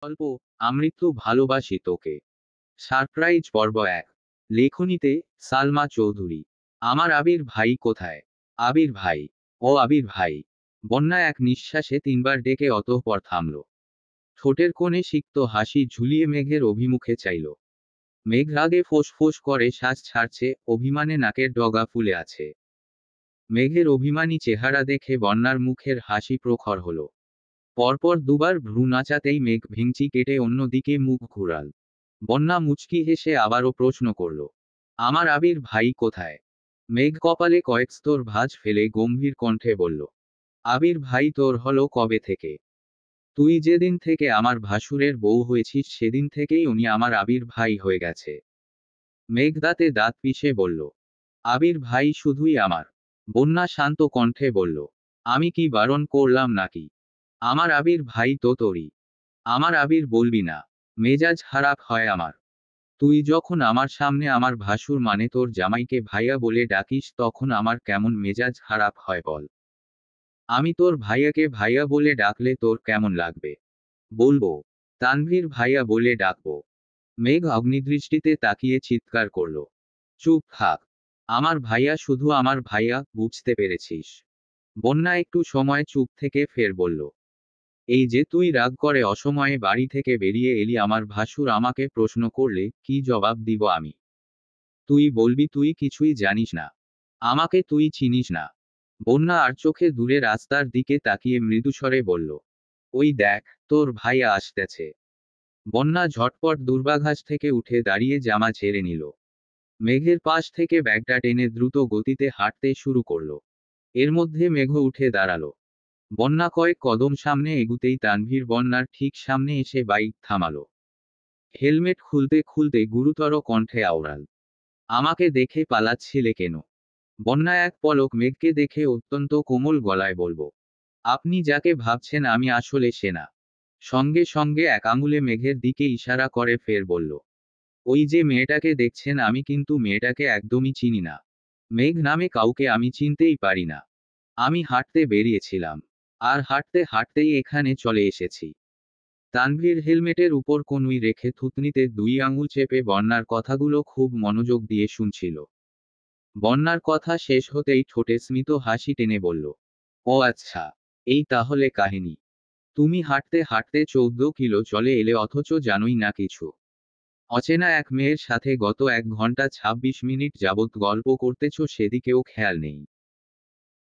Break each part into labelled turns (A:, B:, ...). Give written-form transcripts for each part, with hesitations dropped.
A: গল্প আমৃত্যু ভালোবাসি তোকে। সারপ্রাইজ পর্ব ১। লেখনীতে সালমা চৌধুরী। আমার আবির ভাই কোথায়? আবির ভাই। ও আবির ভাই। বন্যা এক নিঃশ্বাসে ৩ বার ডেকে অতঃপর থামল। ঠোঁটের কোণে সিক্ত হাসি ঝুলিয়ে মেঘের অভিমুখে চাইল। মেঘ রাগে ফোঁস করে শ্বাস ছাড়ছে, অভিমানে নাকের ডগা ফুলে আছে। মেঘের অভিমানী চেহারা দেখে বন্যার মুখের হাসি প্রখর হল। পরপর দুবার ভ্রু নাচাতেই মেঘ ভেঙচি কেটে অন্যদিকে মুখ ঘুরাল। বন্যা মুচকি হেসে আবারও প্রশ্ন করল, আমার আবির ভাই কোথায়? মেঘ কপালে কয়েক স্তর ভাঁজ ফেলে গম্ভীর কণ্ঠে বলল, আবির ভাই তোর হলো কবে থেকে? তুই যেদিন থেকে আমার ভাসুরের বউ হয়েছিস সেদিন থেকেই উনি আমার আবির ভাই হয়ে গেছে। মেঘ দাঁতে দাঁত পিষে বলল, আবির ভাই শুধুই আমার। বন্যা শান্ত কণ্ঠে বলল, আমি কি বারণ করলাম নাকি? আমার আবির ভাই তো তোরই। আমার আবির বলবি না। মেজাজ খারাপ হয় আমার। তুই যখন আমার সামনে আমার ভাসুর মানে তোর জামাইকে ভাইয়া বলে ডাকিস তখন আমার কেমন মেজাজ খারাপ হয় বল। আমি তোর ভাইয়াকে ভাইয়া বলে ডাকলে তোর কেমন লাগবে? বলবো, তানভীর ভাইয়া বলে ডাকবো। মেঘ অগ্নিদৃষ্টিতে তাকিয়ে চিৎকার করল, চুপ থাক। আমার ভাইয়া শুধু আমার ভাইয়া, বুঝতে পেরেছিস? বন্যা একটু সময় চুপ থেকে ফের বলল, এই যে তুই রাগ করে অসময়ে বাড়ি থেকে বেরিয়ে এলি আমার ভাসুর আমাকে প্রশ্ন করলে কি জবাব দিব আমি? তুই বলবি তুই কিছুই জানিস না। আমাকে তুই চিনিস না। বন্যা আর চোখে দূরে রাস্তার দিকে তাকিয়ে মৃদুস্বরে বলল, ওই দেখ, তোর ভাইয়া আসতেছে। বন্যা ঝটপট দূর্বাঘাস থেকে উঠে দাঁড়িয়ে জামা ছেড়ে নিল। মেঘের পাশ থেকে ব্যাগটা টেনে দ্রুত গতিতে হাঁটতে শুরু করলো। এর মধ্যে মেঘ উঠে দাঁড়ালো। বন্যা কয়েক কদম সামনে এগুতেই তানভীর বন্যার ঠিক সামনে এসে বাইক থামালো। হেলমেট খুলতে খুলতে গুরুতর কণ্ঠে আওড়াল, আমাকে দেখে পালাচ্ছিলে কেন? বন্যা এক পলক মেঘকে দেখে অত্যন্ত কোমল গলায় বলবো, আপনি যাকে ভাবছেন আমি আসলে সে না। সঙ্গে সঙ্গে এক আঙুলে মেঘের দিকে ইশারা করে ফের বলল, ওই যে মেয়েটাকে দেখছেন আমি কিন্তু মেয়েটাকে একদমই চিনি না। মেঘ নামে কাউকে আমি চিনতেই পারি না। আমি হাঁটতে বেরিয়েছিলাম। আর হাঁটতে হাঁটতেই এখানে চলে এসেছি। তানভীর হেলমেটের উপর কনুই রেখে থুতনিতে 2 আঙুল চেপে বন্যার কথাগুলো খুব মনোযোগ দিয়ে শুনছিল। বন্যার কথা শেষ হতেই ঠোঁটে স্মিত হাসি টেনে বলল, ও আচ্ছা, এই তাহলে কাহিনী। তুমি হাঁটতে হাঁটতে 14 কিলো চলে এলে অথচ জানোই না কিছু। অচেনা এক মেয়ের সাথে গত 1 ঘন্টা 26 মিনিট যাবৎ গল্প করতেছ সেদিকেও খেয়াল নেই।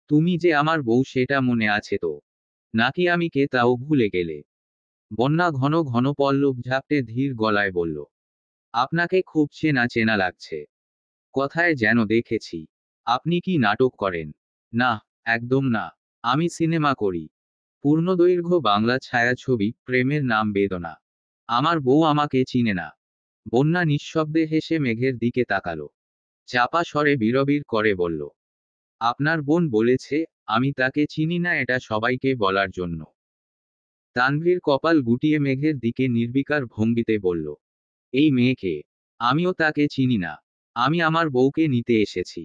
A: তুমি যে আমার বউ সেটা মনে আছে তো? নাকি আমি কে তাও ভুলে গেলে? বন্যা ঘন ঘন পল্লব ঝাপটে ধীর গলায় বলল, আপনাকে খুব চেনা চেনা লাগছে। কথায় যেন দেখেছি। আপনি কি নাটক করেন? না, একদম না। আমি সিনেমা করি। পূর্ণদৈর্ঘ্য বাংলা ছায়াছবি প্রেমের নাম বেদনা। আমার বউ আমাকে চিনে না। বন্যা নিঃশব্দে হেসে মেঘের দিকে তাকালো। চাপা স্বরে বিড়বিড় করে বলল, আপনার বোন বলেছে আমি তাকে চিনি না, এটা সবাইকে বলার জন্য। তানভীর কপাল গুটিয়ে মেঘের দিকে নির্বিকার ভঙ্গিতে বলল, এই মেয়েকে? আমিও তাকে চিনি না। আমি আমার বউকে নিতে এসেছি।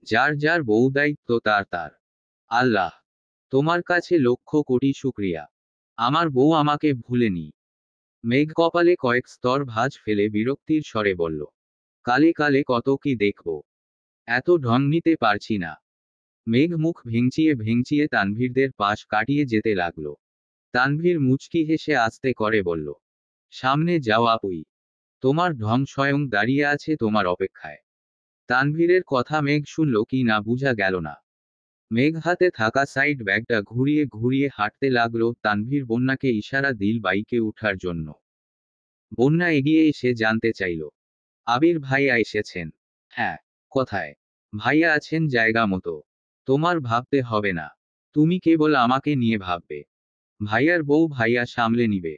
A: যার যার বউ দায়িত্ব তার তার। আল্লাহ, তোমার কাছে লক্ষ কোটি শুক্রিয়া। আমার বউ আমাকে ভুলেনি। মেঘ কপালে কয়েক স্তর ভাঁজ ফেলে বিরক্তির স্বরে বলল, কালে কালে কত কি দেখব। এত ঢং নিতে পারছি না। মেঘ মুখ ভেঙচিয়ে ভেঙচিয়ে তানভীরদের পাশ কাটিয়ে যেতে লাগলো। তানভীর মুচকি হেসে আস্তে করে বলল, সামনে যাও আপুই। তোমার ঢং স্বয়ং দাঁড়িয়ে আছে তোমার অপেক্ষায়। তানভীরের কথা মেঘ শুনল কি না বুঝা গেল না। মেঘ হাতে থাকা সাইড ব্যাগটা ঘুরিয়ে ঘুরিয়ে হাঁটতে লাগলো। তানভীর বন্যাকে ইশারা দিল বাইকে উঠার জন্য। বন্যা এগিয়ে এসে জানতে চাইল, আবির ভাইয়া এসেছেন? হ্যাঁ। কোথায়? ভাইয়া আছেন জায়গা মতো। তোমার ভাবতে হবে না। তুমি কেবল আমাকে নিয়ে ভাববে। ভাইয়ার বউ ভাইয়া সামলে নিবে।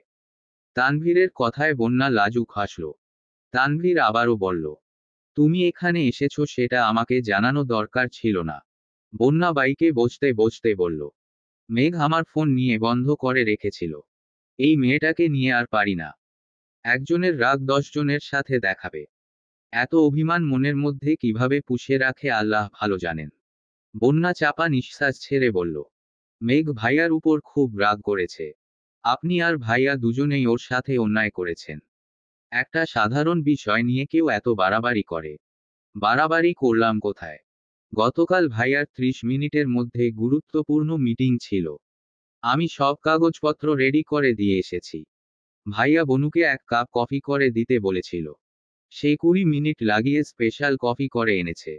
A: তানভীরের কথায় বন্যা লাজুক হাসল। তানভীর আবারও বলল, তুমি এখানে এসেছো সেটা আমাকে জানানো দরকার ছিল না। বন্যা বাইকে বসতে বসতে বলল, মেঘ আমার ফোন নিয়ে বন্ধ করে রেখেছিল। এই মেয়েটাকে নিয়ে আর পারি না। একজনের রাগ 10 জনের সাথে দেখাবে। এত অভিমান মনের মধ্যে কিভাবে পুষে রাখে আল্লাহ ভালো জানেন। বন্যা চাপা নিঃশ্বাস ছেড়ে বলল, মেঘ ভাইয়ার উপর খুব রাগ করেছে। আপনি আর ভাইয়া দুজনেই ওর সাথে অন্যায় করেছেন। একটা সাধারণ বিষয় নিয়ে কেউ এত বাড়াবাড়ি করে। বাড়াবাড়ি করলাম কোথায়? গতকাল ভাইয়ার 30 মিনিটের মধ্যে গুরুত্বপূর্ণ মিটিং ছিল। আমি সব কাগজপত্র রেডি করে দিয়ে এসেছি। ভাইয়া বনুকে 1 কাপ কফি করে দিতে বলেছিল। সে 20 মিনিট লাগিয়ে স্পেশাল কফি করে এনেছে।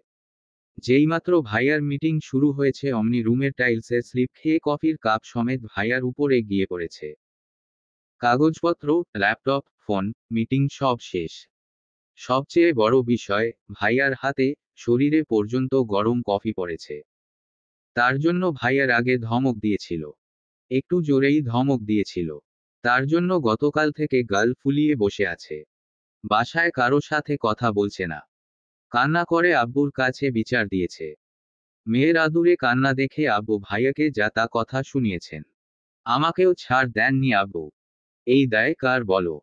A: যেইমাত্র ভাইয়ার মিটিং শুরু হয়েছে অমনি রুমের টাইলসে স্লিপ খেয়ে কফির কাপ সমেত ভাইয়ার উপরে গিয়ে পড়েছে। কাগজপত্র, ল্যাপটপ, ফোন, মিটিং সব শেষ। সবচেয়ে বড় বিষয়, ভাইয়ার হাতে, শরীরে পর্যন্ত গরম কফি পড়েছে। তার জন্য ভাইয়ার আগে ধমক দিয়েছিল। একটু জোরেই ধমক দিয়েছিল। তার জন্য গতকাল থেকে গাল ফুলিয়ে বসে আছে। বাসায় কারো সাথে কথা বলছে না। কান্না করে আব্বুর কাছে বিচার দিয়েছে। মেয়ের আদুরে কান্না দেখে আব্বু ভাইয়াকে যা তা কথা শুনিয়েছেন। আমাকেও ছাড় দেননি আব্বু। এই দায় কার বলো?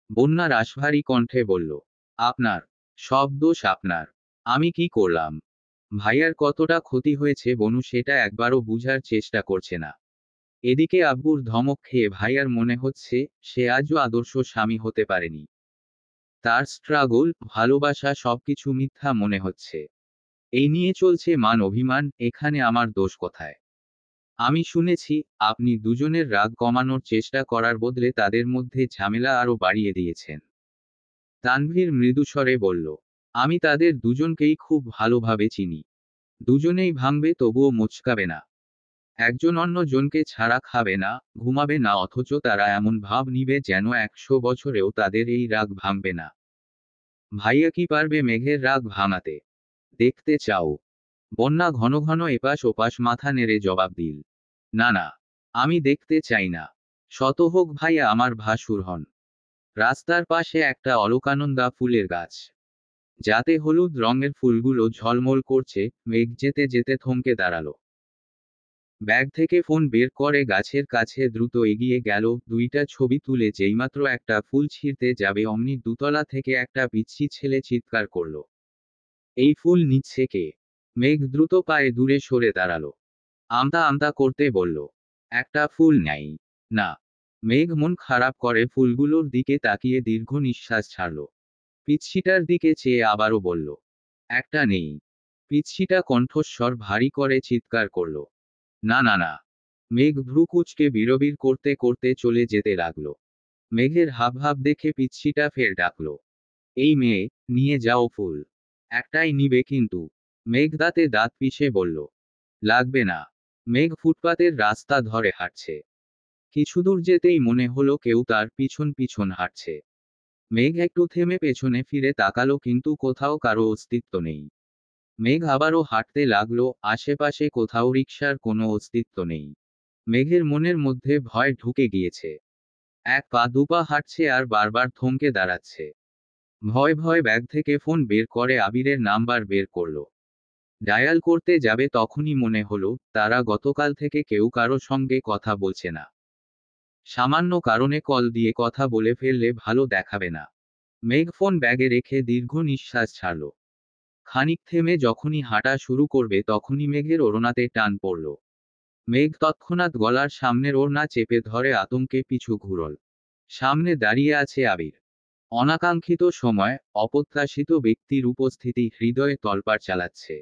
A: বন্যা রাশভারী কণ্ঠে বলল। আপনার। সব দোষ আপনার। আমি কি করলাম? ভাইয়ার কতটা ক্ষতি হয়েছে বনু সেটা একবারও বুঝার চেষ্টা করছে না। এদিকে আব্বুর ধমক খেয়ে ভাইয়ার মনে হচ্ছে সে আজও আদর্শ স্বামী হতে পারেনি। তার স্ট্রাগল, ভালোবাসা সবকিছু মিথ্যা মনে হচ্ছে। এই নিয়ে চলছে মান অভিমান, এখানে আমার দোষ কোথায়? আমি শুনেছি, আপনি দুজনের রাগ কমানোর চেষ্টা করার বদলে তাদের মধ্যে ঝামেলা আরো বাড়িয়ে দিয়েছেন। তানভীর মৃদুস্বরে বলল। আমি তাদের দুজনকেই খুব ভালোভাবে চিনি। দুজনেই ভাঙবে তবুও মুচকাবে না। একজন অন্য জনকে ছাড়া খাবে না, ঘুমাবে না, অথচ তারা এমন ভাব নিবে যেন 100 বছরেও তাদের এই রাগ ভাঙবে না। ভাইয়া কি পারবে মেঘের রাগ ভাঙাতে? দেখতে চাও? বন্যা ঘন ঘন এপাশ ওপাশ মাথা নেড়ে জবাব দিল। না না, আমি দেখতে চাই না। শত হোক ভাইয়া আমার ভাসুর হন। রাস্তার পাশে একটা অলকানন্দা ফুলের গাছ। যাতে হলুদ রঙের ফুলগুলো ঝলমল করছে, মেঘ যেতে যেতে থমকে দাঁড়ালো। ব্যাগ থেকে ফোন বের করে গাছের কাছে দ্রুত এগিয়ে গেল, 2টা ছবি তুলে যেইমাত্র একটা ফুল ছিঁড়তে যাবে অমনি দুতলা থেকে একটা পিচ্ছি ছেলে চিৎকার করল। এই ফুল নিচ্ছে কে? মেঘ দ্রুত পায়ে দূরে সরে দাঁড়ালো। আমতা আমতা করতে বলল। একটা ফুল নাই। না। মেঘ মন খারাপ করে ফুলগুলোর দিকে তাকিয়ে দীর্ঘ নিঃশ্বাস ছাড়ল। পিচ্ছিটার দিকে চেয়ে আবারও বলল। একটা নেই। পিচ্ছিটা কণ্ঠস্বর ভারী করে চিৎকার করল। না না না। মেঘ ভ্রু কুঁচকে বিড়বিড় করতে করতে চলে যেতে লাগলো। মেঘের হাবভাব দেখে পিচ্ছিটা ফের ডাকল। এই মেয়ে, নিয়ে যাও ফুল। একটাই নিবে কিন্তু। মেঘ দাঁতে দাঁত পিষে বলল। লাগবে না। মেঘ ফুটপাতের রাস্তা ধরে হাঁটছে। কিছুদূর যেতেই মনে হলো কেউ তার পিছন পিছন হাঁটছে। মেঘ একটু থেমে পেছনে ফিরে তাকালো কিন্তু কোথাও কারো অস্তিত্ব নেই। মেঘ আবারও হাঁটতে লাগলো, আশেপাশে কোথাও রিকশার কোনো অস্তিত্ব নেই। মেঘের মনের মধ্যে ভয় ঢুকে গিয়েছে। 1 পা 2 পা হাঁটছে আর বারবার থমকে দাঁড়াচ্ছে। ভয় ভয় ব্যাগ থেকে ফোন বের করে আবিরের নাম্বার বের করলো। ডায়াল করতে যাবে তখনই মনে হলো, তারা গতকাল থেকে কেউ কারো সঙ্গে কথা বলছে না। সামান্য কারণে কল দিয়ে কথা বলে ফেললে ভালো দেখাবে না। মেঘ ফোন ব্যাগে রেখে দীর্ঘ নিঃশ্বাস ছাড়ল। খানিক থেমে যখনই হাঁটা শুরু করবে তখনই মেঘের ওড়নাতে টান পড়ল। মেঘ তৎক্ষণাৎ গলার সামনের ওড়না চেপে ধরে আতঙ্কে পিছু ঘুরল। সামনে দাঁড়িয়ে আছে আবির। অনাকাঙ্ক্ষিত সময়, অপ্রত্যাশিত ব্যক্তির উপস্থিতি হৃদয়ে তলপাড় চালাচ্ছে।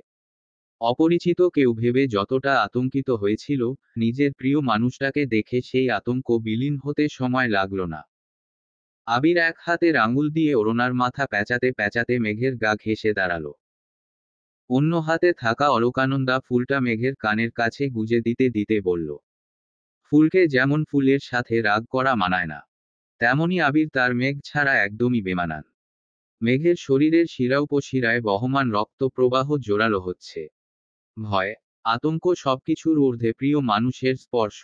A: অপরিচিত কেউ ভেবে যতটা আতঙ্কিত হয়েছিল, নিজের প্রিয় মানুষটাকে দেখে সেই আতঙ্ক বিলীন হতে সময় লাগল না। আবির এক হাতের আঙুল দিয়ে ওড়নার মাথা প্যাঁচাতে প্যাঁচাতে মেঘের গা ঘেঁষে দাঁড়ালো। অন্য হাতে থাকা অলকানন্দা ফুলটা মেঘের কানের কাছে গুজে দিতে দিতে বলল। ফুলকে যেমন ফুলের সাথে রাগ করা মানায় না, তেমনি আবির তার মেঘ ছাড়া একদমই বেমানান। মেঘের শরীরের শিরা উপশিরায় বহমান রক্ত প্রবাহ জোরালো হচ্ছে। ভয়, আতঙ্ক সবকিছুর ঊর্ধ্বে প্রিয় মানুষের স্পর্শ।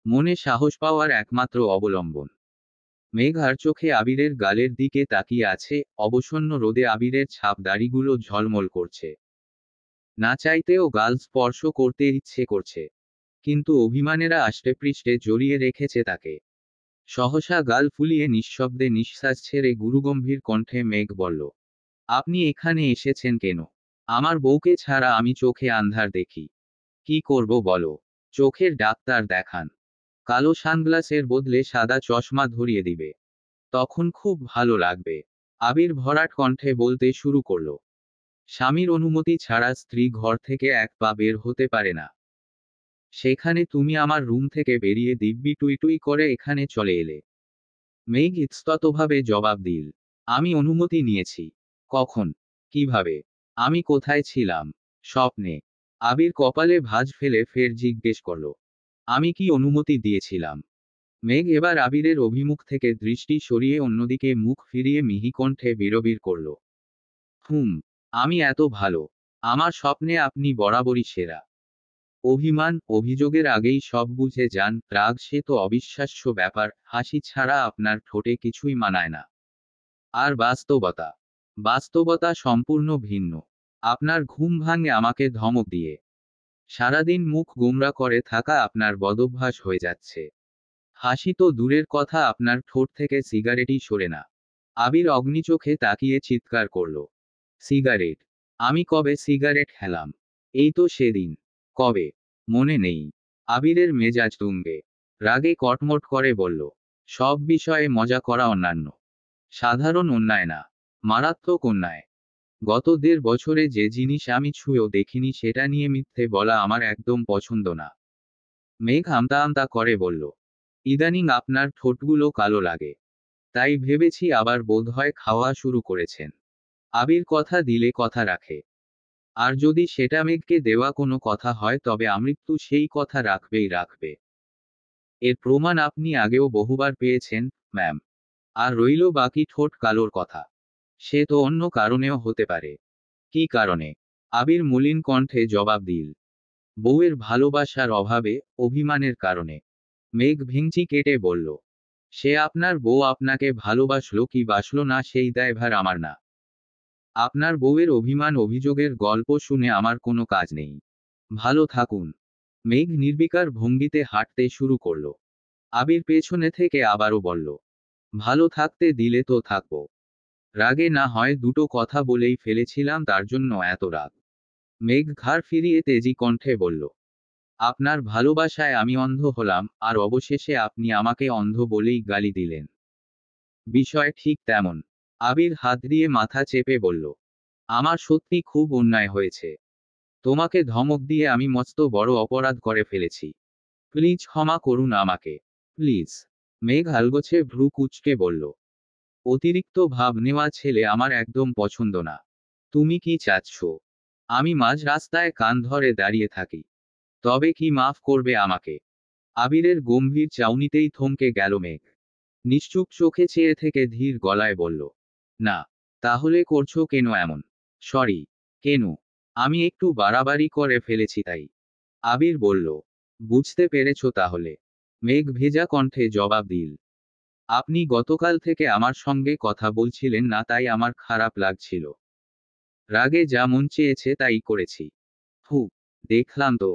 A: মনে সাহস পাওয়ার একমাত্র অবলম্বন। মেঘ আর চোখে আবিরের গালের দিকে তাকিয়ে আছে, অবসন্ন রোদে আবিরের ছাপ দাড়িগুলো ঝলমল করছে। না চাইতেও গাল স্পর্শ করতে ইচ্ছে করছে। কিন্তু অভিমানেরা আষ্টেপৃষ্ঠে জড়িয়ে রেখেছে তাকে। সহসা গাল ফুলিয়ে নিঃশব্দে নিঃশ্বাস ছেড়ে গুরুগম্ভীর কণ্ঠে মেঘ বলল। আপনি এখানে এসেছেন কেন? আমার বউকে ছাড়া আমি চোখে আন্ধার দেখি। কি করব বলো? চোখের ডাক্তার দেখান। কালো সানগ্লাসের বদলে সাদা চশমা ধরিয়ে দিবে। তখন খুব ভালো লাগবে। আবির ভরাট কণ্ঠে বলতে শুরু করলো। স্বামীর অনুমতি ছাড়া স্ত্রী ঘর থেকে এক পা বের হতে পারে না। সেখানে তুমি আমার রুম থেকে বেরিয়ে দিব্যি টুই টুই করে এখানে চলে এলে। মেঘ ইতস্ততভাবে জবাব দিল। আমি অনুমতি নিয়েছি। কখন? কিভাবে? আমি কোথায় ছিলাম? স্বপ্নে। আবির কপালে ভাঁজ ফেলে ফের জিজ্ঞেস করল। আমি কি অনুমতি দিয়েছিলাম? মেঘ এবার আবিরের অভিমুখ থেকে দৃষ্টি সরিয়ে অন্যদিকে মুখ ফিরিয়ে মিহি কণ্ঠে বিড়বিড় করল। হুম। আমি এত ভালো। আমার স্বপ্নে আপনি বরাবরই সেরা। অভিমান, অভিযোগের আগেই সব বুঝে যান, রাগ সে তো অবিশ্বাস্য ব্যাপার, হাসি ছাড়া আপনার ঠোঁটে কিছুই মানায় না। আর বাস্তবতা? বাস্তবতা সম্পূর্ণ ভিন্ন। আপনার ঘুম ভাঙে আমাকে ধমক দিয়ে। সারাদিন মুখ গোমড়া করে থাকা আপনার বদভ্যাস হয়ে যাচ্ছে। হাসি তো দূরের কথা, আপনার ঠোঁট থেকে সিগারেটই সরে না। আবির অগ্নিচোখে তাকিয়ে চিৎকার করল। সিগারেট? আমি কবে সিগারেট খেলাম? এই তো সেদিন। কবে? মনে নেই। আবিরের মেজাজ তুঙ্গে। রাগে কটমট করে বলল। সব বিষয়ে মজা করা অন্যান্য। সাধারণ অন্যায় না। মারাত্মক অন্যায়। গত ১.৫ বছরে যে জিনিস আমি ছুঁয়েও দেখিনি সেটা নিয়ে মিথ্যে বলা আমার একদম পছন্দ না। মেঘ আমতা আমতা করে বলল। ইদানিং আপনার ঠোঁটগুলো কালো লাগে। তাই ভেবেছি আবার বোধহয় খাওয়া শুরু করেছেন। আবির কথা দিলে কথা রাখে। আর যদি সেটা মেঘকে দেওয়া কোনো কথা হয় তবে আমৃত্যু সেই কথা রাখবেই রাখবে। এর প্রমাণ আপনি আগেও বহুবার পেয়েছেন, ম্যাম। আর রইল বাকি ঠোঁট কালোর কথা। সে তো অন্য কারণেও হতে পারে। কি কারণে? আবির মলিন কণ্ঠে জবাব দিল। বউয়ের ভালোবাসার অভাবে, অভিমানের কারণে। মেঘ ভেঙচি কেটে বলল। সে আপনার বউ আপনাকে ভালোবাসলো কি বাসলো না সেই দায়ভার আমার না। আপনার বউয়ের অভিমান অভিযোগের গল্প শুনে আমার কোনো কাজ নেই। ভালো থাকুন। মেঘ নির্বিকার ভঙ্গিতে হাঁটতে শুরু করল। আবির পেছনে থেকে আবারও বলল। ভালো থাকতে দিলে তো থাকবো। রাগে না হয় দুটো কথা বলেই ফেলেছিলাম, তার জন্য এত রাগ। মেঘ ঘাড় ফিরিয়ে তেজি কণ্ঠে বলল। আপনার ভালোবাসায় আমি অন্ধ হলাম, আর অবশেষে আপনি আমাকে অন্ধ বলেই গালি দিলেন। বিষয় ঠিক তেমন। আবির হাত দিয়ে মাথা চেপে বলল। আমার সত্যি খুব অন্যায় হয়েছে। তোমাকে ধমক দিয়ে আমি মস্ত বড় অপরাধ করে ফেলেছি। প্লিজ ক্ষমা করুন আমাকে। প্লিজ। মেঘ আলগোছে ভ্রু কুঁচকে বলল। অতিরিক্ত ভাব নেওয়া ছেলে আমার একদম পছন্দ না। তুমি কি চাচ্ছ? আমি মাঝ রাস্তায় কান ধরে দাঁড়িয়ে থাকি? তবে কি মাফ করবে আমাকে? আবিরের গম্ভীর চাউনিতেই থমকে গেল মেঘ। নিশ্চুপ চোখে চেয়ে থেকে ধীর গলায় বলল। না। তাহলে করছো কেন এমন? সরি। কেন? আমি একটু বাড়াবাড়ি করে ফেলেছি তাই। আবির বলল। বুঝতে পেরেছ তাহলে? মেঘ ভেজা কণ্ঠে জবাব দিল। আপনি গতকাল থেকে আমার সঙ্গে কথা বলছিলেন না তাই আমার খারাপ লাগছিল। রাগে যা মন চেয়েছে তাই করেছি। হু। দেখলাম তো।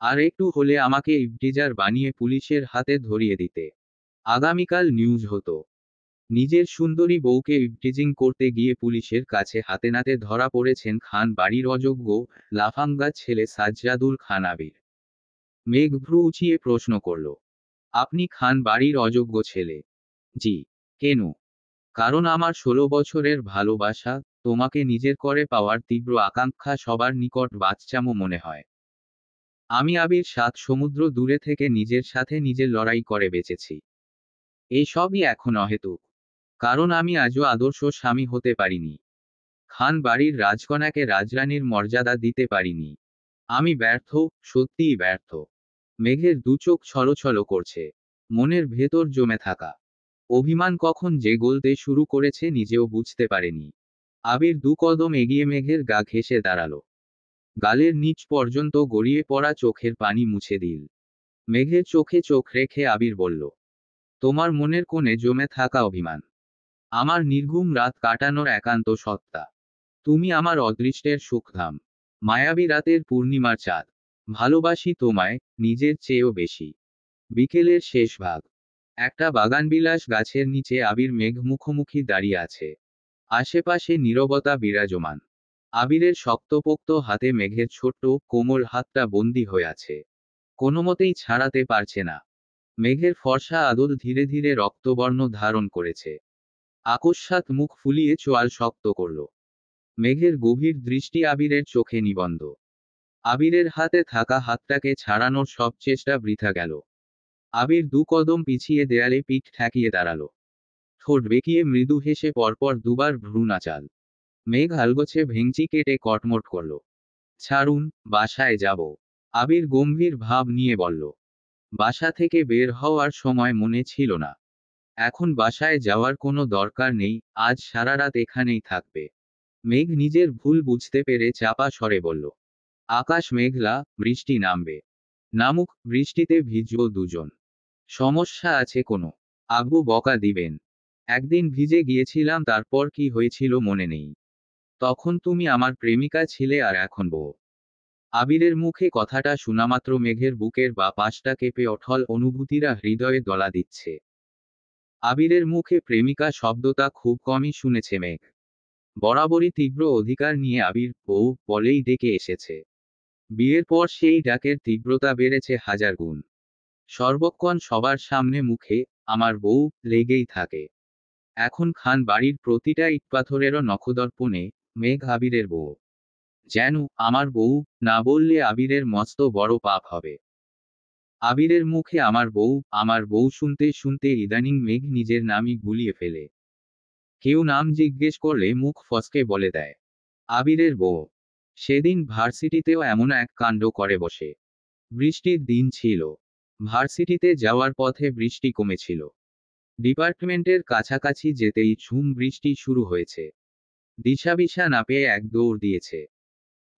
A: আর একটু হলে আমাকে ইভটিজার বানিয়ে পুলিশের হাতে ধরিয়ে দিতে। আগামীকাল নিউজ হতো। নিজের সুন্দরী বউকে ইভটিজিং করতে গিয়ে পুলিশের কাছে হাতে নাতে ধরা পড়েছেন খান বাড়ির অযোগ্য, লাফাঙ্গা ছেলে সাজ্জাদুল খান আবির। মেঘ ভ্রু উঁচিয়ে প্রশ্ন করল। আপনি খান বাড়ির অযোগ্য ছেলে? জি। কেন? কারণ আমার ১৬ বছরের ভালোবাসা, তোমাকে নিজের করে পাওয়ার তীব্র আকাঙ্ক্ষা সবার নিকট বাচ্চামো মনে হয়। আমি আবির ৭ সমুদ্র দূরে থেকে নিজের সাথে নিজের লড়াই করে বেঁচেছি। এসবই এখন অহেতুক। কারণ আমি আজও আদর্শ স্বামী হতে পারিনি। খান বাড়ির রাজকন্যাকে রাজরানীর মর্যাদা দিতে পারিনি। আমি ব্যর্থ, সত্যিই ব্যর্থ। মেঘের দুচোখ ছলছল করছে। মনের ভেতর জমে থাকা অভিমান কখন যে গলতে শুরু করেছে নিজেও বুঝতে পারেনি। আবির ২ কদম এগিয়ে মেঘের গা ঘেঁষে দাঁড়ালো। গালের নিচ পর্যন্ত গড়িয়ে পড়া চোখের পানি মুছে দিল। মেঘের চোখে চোখ রেখে আবির বলল। তোমার মনের কোণে জমে থাকা অভিমান আমার নির্ঘুম রাত কাটানোর একান্ত সত্তা। তুমি আমার অদৃষ্টের সুখধাম। মায়াবী রাতের পূর্ণিমার চাঁদ। ভালোবাসি তোমায়, নিজের চেয়েও বেশি। বিকেলের শেষ ভাগ। একটা বাগানবিলাস গাছের নিচে আবির মেঘ মুখোমুখি দাঁড়িয়ে আছে। আশেপাশে নীরবতা বিরাজমান। আবিরের শক্তপোক্ত হাতে মেঘের ছোট্ট কোমল হাতটা বন্দী হয়ে আছে। কোনোমতেই ছাড়াতে পারছে না। মেঘের ফর্সা আদল ধীরে ধীরে রক্তবর্ণ ধারণ করেছে। আকস্মাৎ মুখ ফুলিয়ে চোয়াল শক্ত করল। মেঘের গভীর দৃষ্টি আবিরের চোখে নিবন্ধ। আবিরের হাতে থাকা হাতটাকে ছাড়ানোর সব চেষ্টা বৃথা গেল। আবির 2 কদম পিছিয়ে দেয়ালে পিঠ ঠেকিয়ে দাঁড়ালো। ঠোঁট বেঁকিয়ে মৃদু হেসে পরপর দুবার ভ্রু নাচাল। মেঘ আলগোছে ভেঙচি কেটে কটমট করল। ছাড়ুন, বাসায় যাব। আবির গম্ভীর ভাব নিয়ে বলল। বাসা থেকে বের হওয়ার সময় মনে ছিল না। এখন বাসায় যাওয়ার কোনো দরকার নেই, আজ সারা রাত এখানেই থাকবে। মেঘ নিজের ভুল বুঝতে পেরে চাপা স্বরে বলল। আকাশ মেঘলা, বৃষ্টি নামবে। নামুক, বৃষ্টিতে ভিজব দুজন। সমস্যা আছে কোনো? আব্বু বকা দিবেন। একদিন ভিজে গিয়েছিলাম, তারপর কি হয়েছিল মনে নেই। তখন তুমি আমার প্রেমিকা ছিলে আর এখন বউ। আবিরের মুখে কথাটা শোনামাত্র মেঘের বুকের বা পাশটা কেঁপে অঠল অনুভূতিরা হৃদয়ে দলা দিচ্ছে। আবিরের মুখে প্রেমিকা শব্দটা খুব কমই শুনেছে মেঘ। বরাবরই তীব্র অধিকার নিয়ে আবির বউ বলেই ডেকে এসেছে। বিয়ের পর সেই ডাকের তীব্রতা বেড়েছে 1000 গুণ। সর্বক্ষণ সবার সামনে মুখে আমার বউ লেগেই থাকে। এখন খান বাড়ির প্রতিটা ইটপাথরেরও নখদর্পণে মেঘ আবিরের বউ। যেন আমার বউ না বললে আবিরের মস্ত বড় পাপ হবে। আবিরের মুখে আমার বউ শুনতে শুনতে ইদানিং মেঘ নিজের নামই গুলিয়ে ফেলে। কেউ নাম জিজ্ঞেস করলে মুখ ফসকে বলে দেয় আবিরের বউ। সেদিন ভার্সিটিতেও এমন এক কাণ্ড করে বসে। বৃষ্টির দিন ছিল। ভার্সিটিতে যাওয়ার পথে বৃষ্টি কমেছিল। ডিপার্টমেন্টের কাছাকাছি যেতেই ঝুম বৃষ্টি শুরু হয়েছে। দিশাবিশা না পেয়ে এক দৌড় দিয়েছে।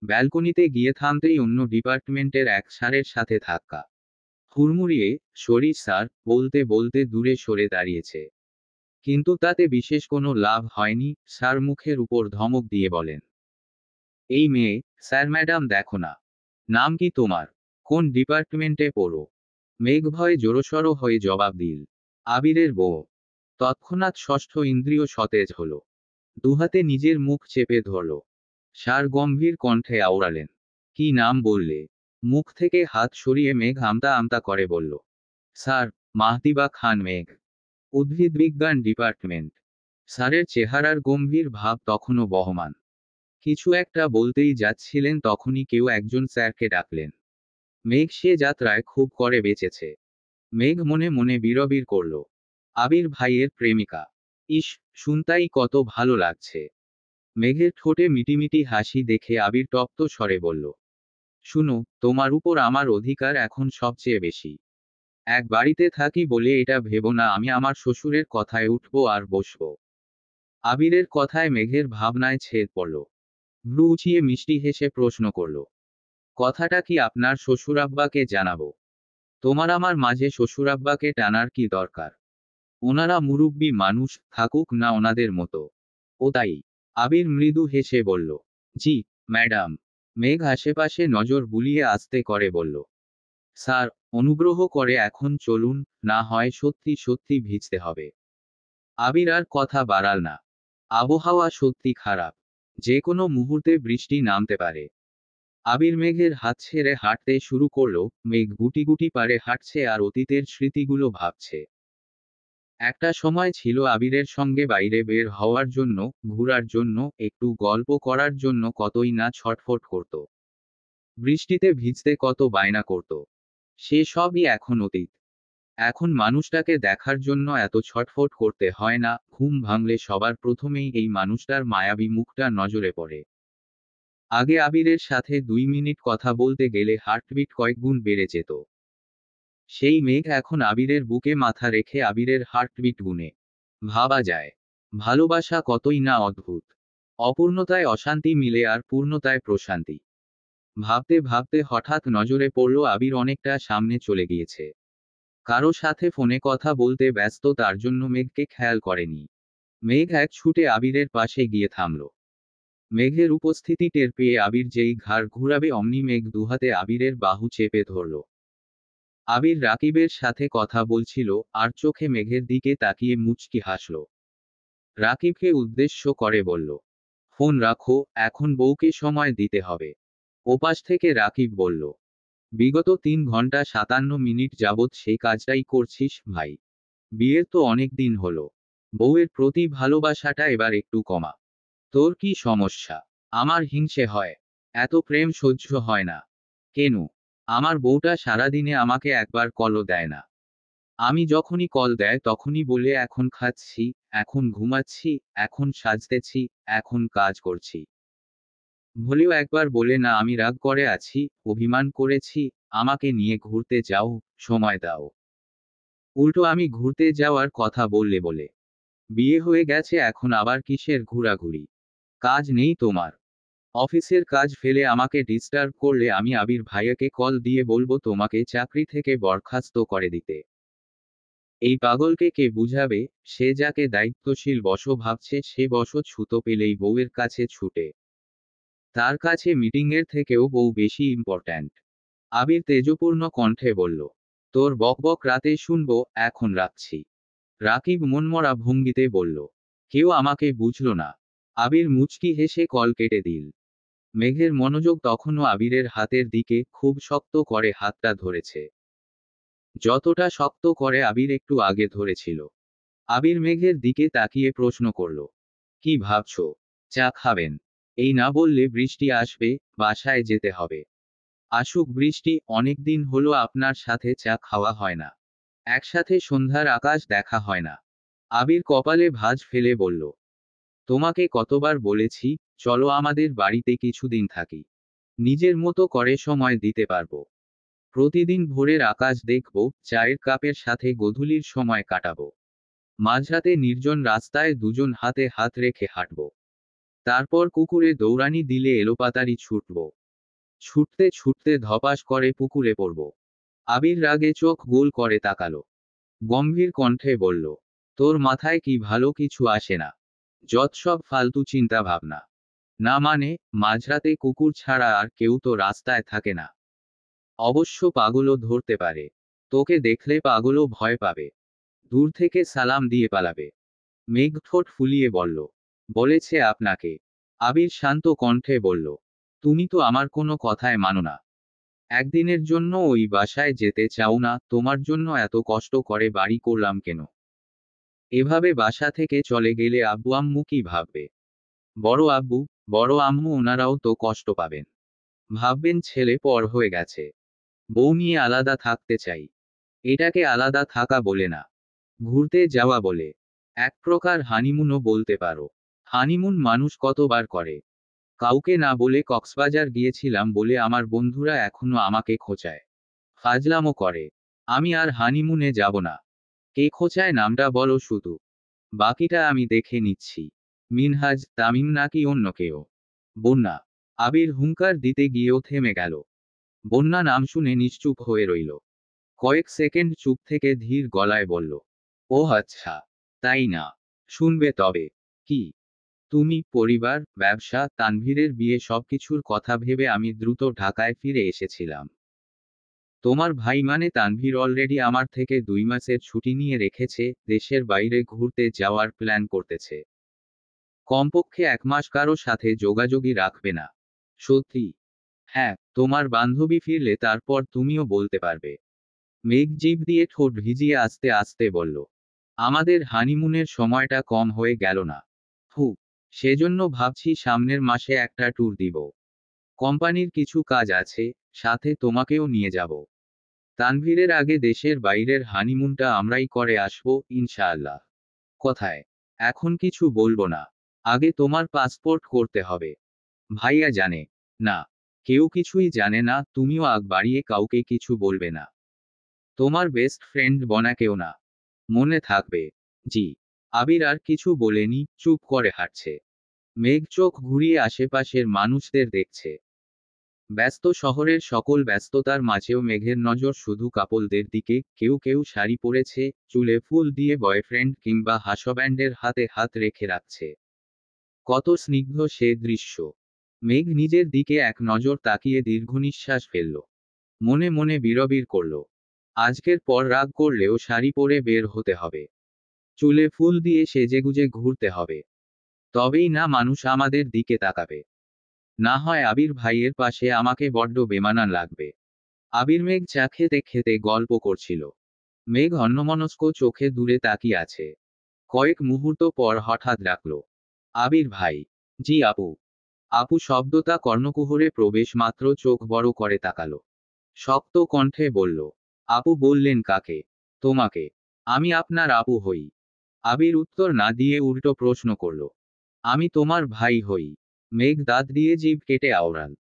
A: ব্যালকনিতে গিয়ে থামতেই অন্য ডিপার্টমেন্টের এক স্যারের সাথে ধাক্কা। হুড়মুড়িয়ে সরি স্যার বলতে বলতে দূরে সরে দাঁড়িয়েছে। কিন্তু তাতে বিশেষ কোনো লাভ হয়নি। স্যার মুখের উপর ধমক দিয়ে বলেন, এই মেয়ে, স্যার ম্যাডাম দেখো না। নাম কি তোমার? কোন ডিপার্টমেন্টে পড়ো? মেঘ ভয়ে জোরসড় হয়ে জবাব দিল, আবিরের বউ। তৎক্ষণাৎ ষষ্ঠ ইন্দ্রিয় সতেজ হল। দুহাতে নিজের মুখ চেপে ধরল। স্যার গম্ভীর কণ্ঠে আওড়ালেন, কি নাম বললে? মুখ থেকে হাত সরিয়ে মেঘ আমতা আমতা করে বলল, স্যার, মাহতিবা খান মেঘ, উদ্ভিদবিজ্ঞান ডিপার্টমেন্ট। স্যারের চেহারার গম্ভীর ভাব তখনও বহমান। কিছু একটা বলতেই যাচ্ছিলেন, তখনই কেউ একজন স্যারকে ডাকলেন। মেঘ সে যাত্রায় খুব করে বেঁচেছে। মেঘ মনে মনে বিড়বিড় করল, আবির ভাইয়ের প্রেমিকা। ইস, শুনতাই কত ভালো লাগছে। মেঘের ঠোঁটে মিটিমিটি হাসি দেখে আবির তপ্ত স্বরে বলল, শুনো, তোমার উপর আমার অধিকার এখন সবচেয়ে বেশি। এক বাড়িতে থাকি বলে এটা ভেবো না আমি আমার শ্বশুরের কথায় উঠবো আর বসবো। আবিরের কথায় মেঘের ভাবনায় ছেদ পড়ল। ভ্রু উঁচিয়ে মিষ্টি হেসে প্রশ্ন করল, কথাটা কি আপনার শ্বশুরাব্বাকে জানাবো? তোমার আমার মাঝে শ্বশুরাব্বাকে টানার কি দরকার? ওনারা মুরুব্বি মানুষ, থাকুক না ওনাদের মতো। ও তাই? আবির মৃদু হেসে বলল, জি, ম্যাডাম। মেঘ আশেপাশে নজর বুলিয়ে আস্তে করে বলল, স্যার, অনুগ্রহ করে এখন চলুন, না হয় সত্যি সত্যি ভিজতে হবে। আবির আর কথা বাড়াল না। আবহাওয়া সত্যি খারাপ। যে কোনো মুহূর্তে বৃষ্টি নামতে পারে। আবির মেঘের হাত ছেড়ে হাঁটতে শুরু করলো। মেঘ গুটি গুটি পারে হাঁটছে আর অতীতের স্মৃতিগুলো ভাবছে। একটা সময় ছিল আবিরের সঙ্গে বাইরে বের হওয়ার জন্য, ঘোরার জন্য, একটু গল্প করার জন্য কতই না ছটফট করত। বৃষ্টিতে ভিজতে কত বায়না করত। সে সবই এখন অতীত। এখন মানুষটাকে দেখার জন্য এত ছটফট করতে হয় না। ঘুম ভাঙলে সবার প্রথমেই এই মানুষটার মায়াবী মুখটা নজরে পড়ে। আগে আবিরের সাথে 2 মিনিট কথা বলতে গেলে হার্টবিট কয়েক গুণ বেড়ে যেত। সেই মেঘ এখন আবিরের বুকে মাথা রেখে আবিরের হার্টবিট গুনে। ভাবা যায়, ভালোবাসা কতই না অদ্ভুত। অপূর্ণতায় অশান্তি মিলে আর পূর্ণতায় প্রশান্তি। ভাবতে ভাবতে হঠাৎ নজরে পড়ল আবির অনেকটা সামনে চলে গিয়েছে। কারো সাথে ফোনে কথা বলতে ব্যস্ত, তার জন্য মেঘকে খেয়াল করেনি। মেঘ এক ছুটে আবিরের পাশে গিয়ে থামল। মেঘের উপস্থিতি টের পেয়ে আবির যেই ঘাড় ঘুরাবে অমনি মেঘ দুহাতে আবিরের বাহু চেপে ধরল। আবির রাকিবের সাথে কথা বলছিল, আর চোখে মেঘের দিকে তাকিয়ে মুচকি হাসল। রাকিবকে উদ্দেশ্য করে বলল, ফোন রাখো, এখন বউকে সময় দিতে হবে। ওপাশ থেকে রাকিব বলল, বিগত 3 ঘন্টা 57 মিনিট যাবৎ সেই কাজটাই করছিস ভাই। বিয়ের তো অনেক দিন হলো। বউয়ের প্রতি ভালোবাসাটা এবার একটু কমা। তোর কি সমস্যা? আমার হিংসে হয়। এত প্রেম সহ্য হয় না। কেন? আমার বউটা সারাদিনে আমাকে একবার কলও দেয় না। আমি যখনই কল দেয় তখনই বলে এখন খাচ্ছি, এখন ঘুমাচ্ছি, এখন সাজতেছি, এখন কাজ করছি। ভুলেও একবার বলে না আমি রাগ করে আছি, অভিমান করেছি, আমাকে নিয়ে ঘুরতে যাও, সময় দাও। উল্টো আমি ঘুরতে যাওয়ার কথা বললে বলে। বিয়ে হয়ে গেছে এখন আবার কিসের ঘোরাঘুরি? কাজ নেই তোমার? অফিসের কাজ ফেলে আমাকে ডিস্টার্ব করলে আমি আবির ভাইয়াকে কল দিয়ে বলবো তোমাকে চাকরি থেকে বরখাস্ত করে দিতে। এই পাগলকে কে বুঝাবে? সে যাকে দায়িত্বশীল বশ ভাবছে সে বশ ছুতো পেলেই বউয়ের কাছে ছুটে। তার কাছে মিটিংয়ের থেকেও বউ বেশি ইম্পর্ট্যান্ট। আবির তেজপূর্ণ কণ্ঠে বলল, তোর বকবক রাতে শুনবো, এখন রাখছি। রাকিব মনমরা ভঙ্গিতে বলল, কেউ আমাকে বুঝল না। আবির মুচকি হেসে কল কেটে দিল। মেঘের মনোযোগ তখনও আবিরের হাতের দিকে, খুব শক্ত করে হাতটা ধরেছে। যতটা শক্ত করে আবির একটু আগে ধরেছিল। আবির মেঘের দিকে তাকিয়ে প্রশ্ন করল, কি ভাবছো? চা খাবেন? এই না বললে বৃষ্টি আসবে, বাসায় যেতে হবে। আসুক বৃষ্টি, অনেকদিন হলো আপনার সাথে চা খাওয়া হয় না। একসাথে সন্ধ্যার আকাশ দেখা হয় না। আবির কপালে ভাঁজ ফেলে বলল, তোমাকে কতবার বলেছি, চলো আমাদের বাড়িতে কিছুদিন থাকি। নিজের মতো করে সময় দিতে পারবো। প্রতিদিন ভোরের আকাশ দেখব, চায়ের কাপের সাথে গোধূলির সময় কাটাবো। মাঝরাতে নির্জন রাস্তায় দুজন হাতে হাত রেখে হাঁটব। তারপর কুকুরে দৌড়ানি দিলে এলোপাতাড়ি ছুটব। ছুটতে ছুটতে ধপাস করে পুকুরে পড়ব। আবির রাগে চোখ গোল করে তাকালো। গম্ভীর কণ্ঠে বলল, তোর মাথায় কি ভালো কিছু আসে না? যত সব ফালতু চিন্তা ভাবনা। না মানে, মাঝরাতে কুকুর ছাড়া আর কেউ তো রাস্তায় থাকে না। অবশ্য পাগলও ধরতে পারে। তোকে দেখলে পাগলও ভয় পাবে। দূর থেকে সালাম দিয়ে পালাবে। মেঘ ঠোঁট ফুলিয়ে বলল, বলেছে আপনাকে? আবির শান্ত কণ্ঠে বলল, তুমি তো আমার কোনো কথায় মানো না। একদিনের জন্য ওই বাসায় যেতে চাও না, তোমার জন্য এত কষ্ট করে বাড়ি করলাম কেন? এভাবে বাসা থেকে চলে গেলে আব্বু আম্মু কি ভাববে? বড় আব্বু, বড় আম্মু ওনারাও তো কষ্ট পাবেন। ভাববেন ছেলে পর হয়ে গেছে, বউ নিয়ে আলাদা থাকতে চাই। এটাকে আলাদা থাকা বলে না, ঘুরতে যাওয়া বলে। এক প্রকার হানিমুনও বলতে পারো। হানিমুন মানুষ কতবার করে? কাউকে না বলে কক্সবাজার গিয়েছিলাম বলে আমার বন্ধুরা এখনো আমাকে খোঁচায়, ফাজলামো করে। আমি আর হানিমুনে যাব না। কে খোঁচায় নামটা বলো শুধু। বাকিটা আমি দেখে নিচ্ছি। মিনহাজ, তামিম নাকি অন্য কেউ? বন্যা। আবির হুঙ্কার দিতে গিয়েও থেমে গেল। বন্যা নাম শুনে নিশ্চুপ হয়ে রইল। কয়েক সেকেন্ড চুপ থেকে ধীর গলায় বলল, ও আচ্ছা, তাই না? শুনবে তবে। কি? তুমি, পরিবার, ব্যবসা, তানভীরের বিয়ে সবকিছুর কথা ভেবে আমি দ্রুত ঢাকায় ফিরে এসেছিলাম। তোমার ভাই মানে তানভীর অলরেডি আমার থেকে 2 মাসের ছুটি নিয়ে রেখেছে, দেশের বাইরে ঘুরতে যাওয়ার প্ল্যান করতেছে। কমপক্ষে 1 মাস কারো সাথে যোগাযোগই রাখবে না। সত্যি? হ্যাঁ, তোমার বান্ধবী ফিরলে তারপর তুমিও বলতে পারবে। মেঘ জিভ দিয়ে ঠোঁট ভিজিয়ে আস্তে আস্তে বলল, আমাদের হানিমুনের সময়টা কম হয়ে গেল না? হু, সেজন্য ভাবছি সামনের মাসে একটা ট্যুর দিব। কোম্পানির কিছু কাজ আছে, সাথে তোমাকেও নিয়ে যাব। তানভীরের আগে দেশের বাইরের হানিমুনটা আমরাই করে আসবো, ইনশাআল্লাহ। কোথায়? এখন কিছু বলবো না। আগে তোমার পাসপোর্ট করতে হবে। ভাইয়া জানে? না। কেউ কিছুই জানে না, তুমিও আগ বাড়িয়ে কাউকে কিছু বলবে না। তোমার বেস্ট ফ্রেন্ড বনাকেও না। মনে থাকবে। জি। আবির আর কিছু বলেনি, চুপ করে হাঁটছে। মেঘ চোখ ঘুরিয়ে আশেপাশের মানুষদের দেখছে। ব্যস্ত শহরের সকল ব্যস্ততার মাঝেও মেঘের নজর শুধু কাপলদের দিকে, কেউ কেউ শাড়ি পরেছে, চুলে ফুল দিয়ে বয়ফ্রেন্ড কিংবা হাসব্যান্ডের হাতে হাত রেখে রাখছে। কত স্নিগ্ধ সে দৃশ্য! মেঘ নিজের দিকে এক নজর তাকিয়ে দীর্ঘনিশ্বাস ফেলল। মনে মনে বিড়বিড় করল, আজকের পর রাগ করলেও শাড়ি পরে বের হতে হবে। চুলে ফুল দিয়ে সেজেগুজে ঘুরতে হবে। তবেই না মানুষ আমাদের দিকে তাকাবে। না হয় আবির ভাইয়ের পাশে আমাকে বড্ড বেমানান লাগবে। আবির মেঘ চা খেতে খেতে গল্প করছিল। মেঘ অন্যমনস্ক চোখে দূরে তাকিয়ে আছে। কয়েক মুহূর্ত পর হঠাৎ ডাকল, আবির ভাই। জি আপু। আপু শব্দটা কর্ণকুহরে প্রবেশ মাত্র চোখ বড় করে তাকালো। শক্ত কণ্ঠে বলল, আপু বললেন কাকে? তোমাকে। আমি আপনার আপু হই। আবির উত্তর না দিয়ে উল্টো প্রশ্ন করল, আমি তোমার ভাই হই? মেঘ দাঁত দিয়ে জিভ কেটে আওড়াল,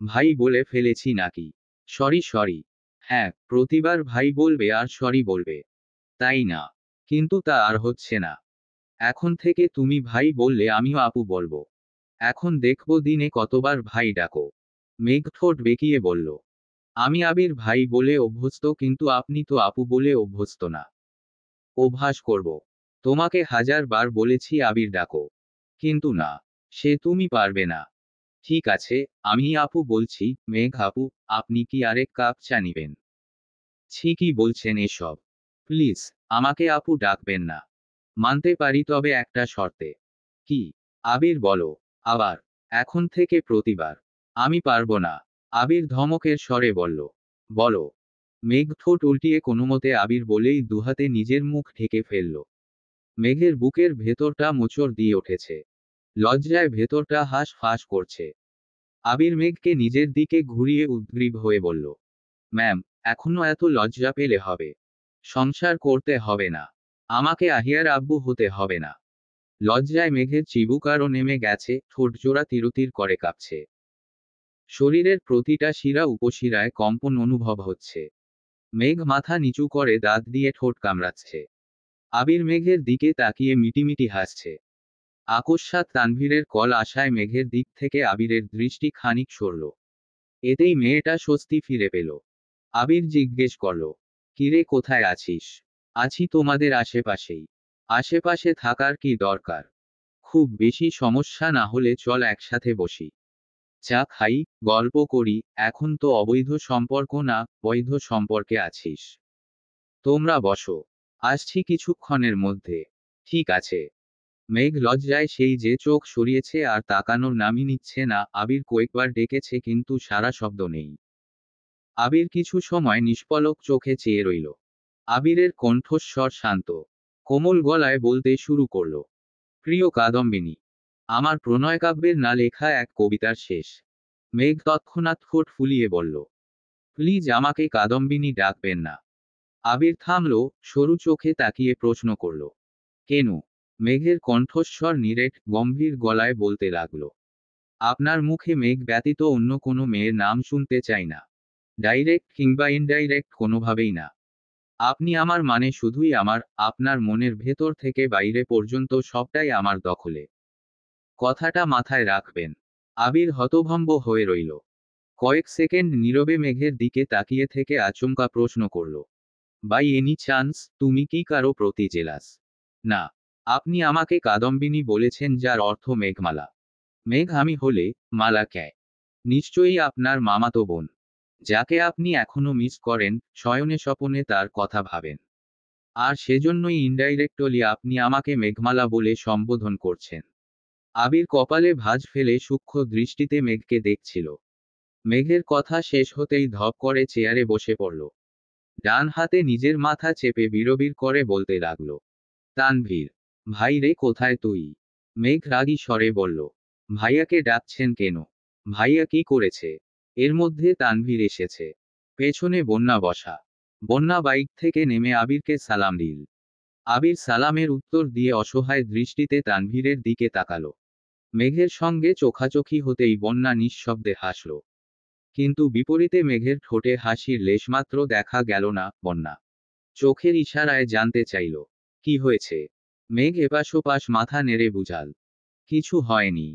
A: ভাই বলে ফেলেছি নাকি? Sorry sorry. হ্যাঁ, প্রতিবার ভাই বলবে আর সরি বলবে, তাই না? কিন্তু তা আর হচ্ছে না। এখন থেকে তুমি ভাই বললে আমিও আপু বলবো। এখন দেখব দিনে কতবার ভাই ডাকো। মেঘ ঠোঁট বেঁকিয়ে বলল, আমি আবির ভাই বলে অভ্যস্ত, কিন্তু আপনি তো আপু বলে অভ্যস্ত না। অভ্যাস করব। তোমাকে 1000 বার বলেছি আবির ডাকো, কিন্তু না, সে তুমি পারবে না। ঠিক আছে, আমি আপু বলছি। মেঘ আপু, আপনি কি আরেক কাপ চা নিবেন? ছি কি বলছেন এসব? প্লিজ, আমাকে আপু ডাকবেন না। মানতে পারি, তবে একটা শর্তে। কি? আবির বলো। আবার? এখন থেকে প্রতিবার? আমি পারবো না। আবির ধমকের স্বরে বলল, বলো। মেঘ ঠোঁট উল্টিয়ে কোনোমতে আবির বলেই দুহাতে নিজের মুখ ঢেকে ফেলল। মেঘের বুকের ভেতরটা মোচড় দিয়ে উঠেছে। লজ্জায় ভেতরটা হাঁস ফাঁস করছে। আবির মেঘকে নিজের দিকে ঘুরিয়ে উদ্গ্রীব হয়ে বলল, ম্যাম, এখনো এত লজ্জা পেলে হবে? সংসার করতে হবে না। আমাকে আহিয়ার আব্বু হতে হবে না। লজ্জায় মেঘের চিবুকারও নেমে গেছে, ঠোঁটজোড়া তিরুতির করে কাঁপছে। শরীরের প্রতিটা শিরা উপশিরায় কম্পন অনুভব হচ্ছে। মেঘ মাথা নিচু করে দাঁত দিয়ে ঠোঁট কামড়াচ্ছে। আবির মেঘের দিকে তাকিয়ে মিটিমিটি হাসছে। আকস্মাৎ তানভীরের কল আসায় মেঘের দিক থেকে আবিরের দৃষ্টি খানিক সরল। এতেই মেয়েটা স্বস্তি ফিরে পেল। আবির জিজ্ঞেস করল, কিরে কোথায় আছিস? আছি তোমাদের আশেপাশেই। আশেপাশে থাকার কি দরকার? খুব বেশি সমস্যা না হলে চল একসাথে বসি, চা খাই, গল্প করি। এখন তো অবৈধ সম্পর্ক না, বৈধ সম্পর্কে আছিস। তোমরা বসো, আসছি কিছুক্ষণের মধ্যে। ঠিক আছে। মেঘ লজ্জায় সেই যে চোখ সরিয়েছে আর তাকানোর নামই নিচ্ছে না। আবির কয়েকবার ডেকেছে কিন্তু সারা শব্দ নেই। আবির কিছু সময় নিষ্পলক চোখে চেয়ে রইল। আবিরের কণ্ঠস্বর শান্ত, কোমল গলায় বলতে শুরু করল, প্রিয় কাদম্বিনী, আমার প্রণয়কাব্যের না লেখা এক কবিতার শেষ। মেঘ তৎক্ষণাৎ ঠোঁট ফুলিয়ে বলল, প্লিজ আমাকে কাদম্বিনী ডাকবেন না। আবির থামল, সরু চোখে তাকিয়ে প্রশ্ন করল, কেন? মেঘের কণ্ঠস্বর নিরেট, গম্ভীর গলায় বলতে লাগল, আপনার মুখে মেঘ ব্যতীত অন্য কোনো মেয়ের নাম শুনতে চাই না। ডাইরেক্ট কিংবা ইনডাইরেক্ট কোনোভাবেই না। আপনি আমার, মানে শুধুই আমার। আপনার মনের ভেতর থেকে বাইরে পর্যন্ত সবটাই আমার দখলে। কথাটা মাথায় রাখবেন। আবির হতভম্ব হয়ে রইল। কয়েক সেকেন্ড নীরবে মেঘের দিকে তাকিয়ে থেকে আচমকা প্রশ্ন করল, বাই এনি চান্স তুমি কি কারো প্রতি জেলাস? না। আপনি আমাকে কাদম্বিনী বলেছেন, যার অর্থ মেঘমালা। মেঘ আমি হলে মালা ক্যায় নিশ্চয়ই আপনার মামাতো বোন, যাকে আপনি এখনো মিস করেন, শয়নে স্বপনে তার কথা ভাবেন। আর সেজন্যই ইনডাইরেক্টলি আপনি আমাকে মেঘমালা বলে সম্বোধন করছেন। আবির কপালে ভাঁজ ফেলে সূক্ষ্ম দৃষ্টিতে মেঘকে দেখছিল। মেঘের কথা শেষ হতেই ধপ করে চেয়ারে বসে পড়ল। ডান হাতে নিজের মাথা চেপে বিড়বিড় করে বলতে লাগল, তানভীর। ভাই রে, কোথায় তুই? মেঘ রাগী স্বরে বলল, ভাইয়াকে ডাকছেন কেন? ভাইয়া কি করেছে? এর মধ্যে তানভীর এসেছে। পেছনে বন্যা বসা। বন্যা বাইক থেকে নেমে আবিরকে সালাম দিল। আবির সালামের উত্তর দিয়ে অসহায় দৃষ্টিতে তানভীরের দিকে তাকালো। মেঘের সঙ্গে চোখাচোখি হতেই বন্যা নিঃশব্দে হাসল। কিন্তু বিপরীতে মেঘের ঠোঁটে হাসির লেশমাত্র দেখা গেল না। বন্যা চোখের ইশারায় জানতে চাইল, কি হয়েছে? মেঘ এপাশোপাশ মাথা নেড়ে বুঝাল, কিছু হয়নি।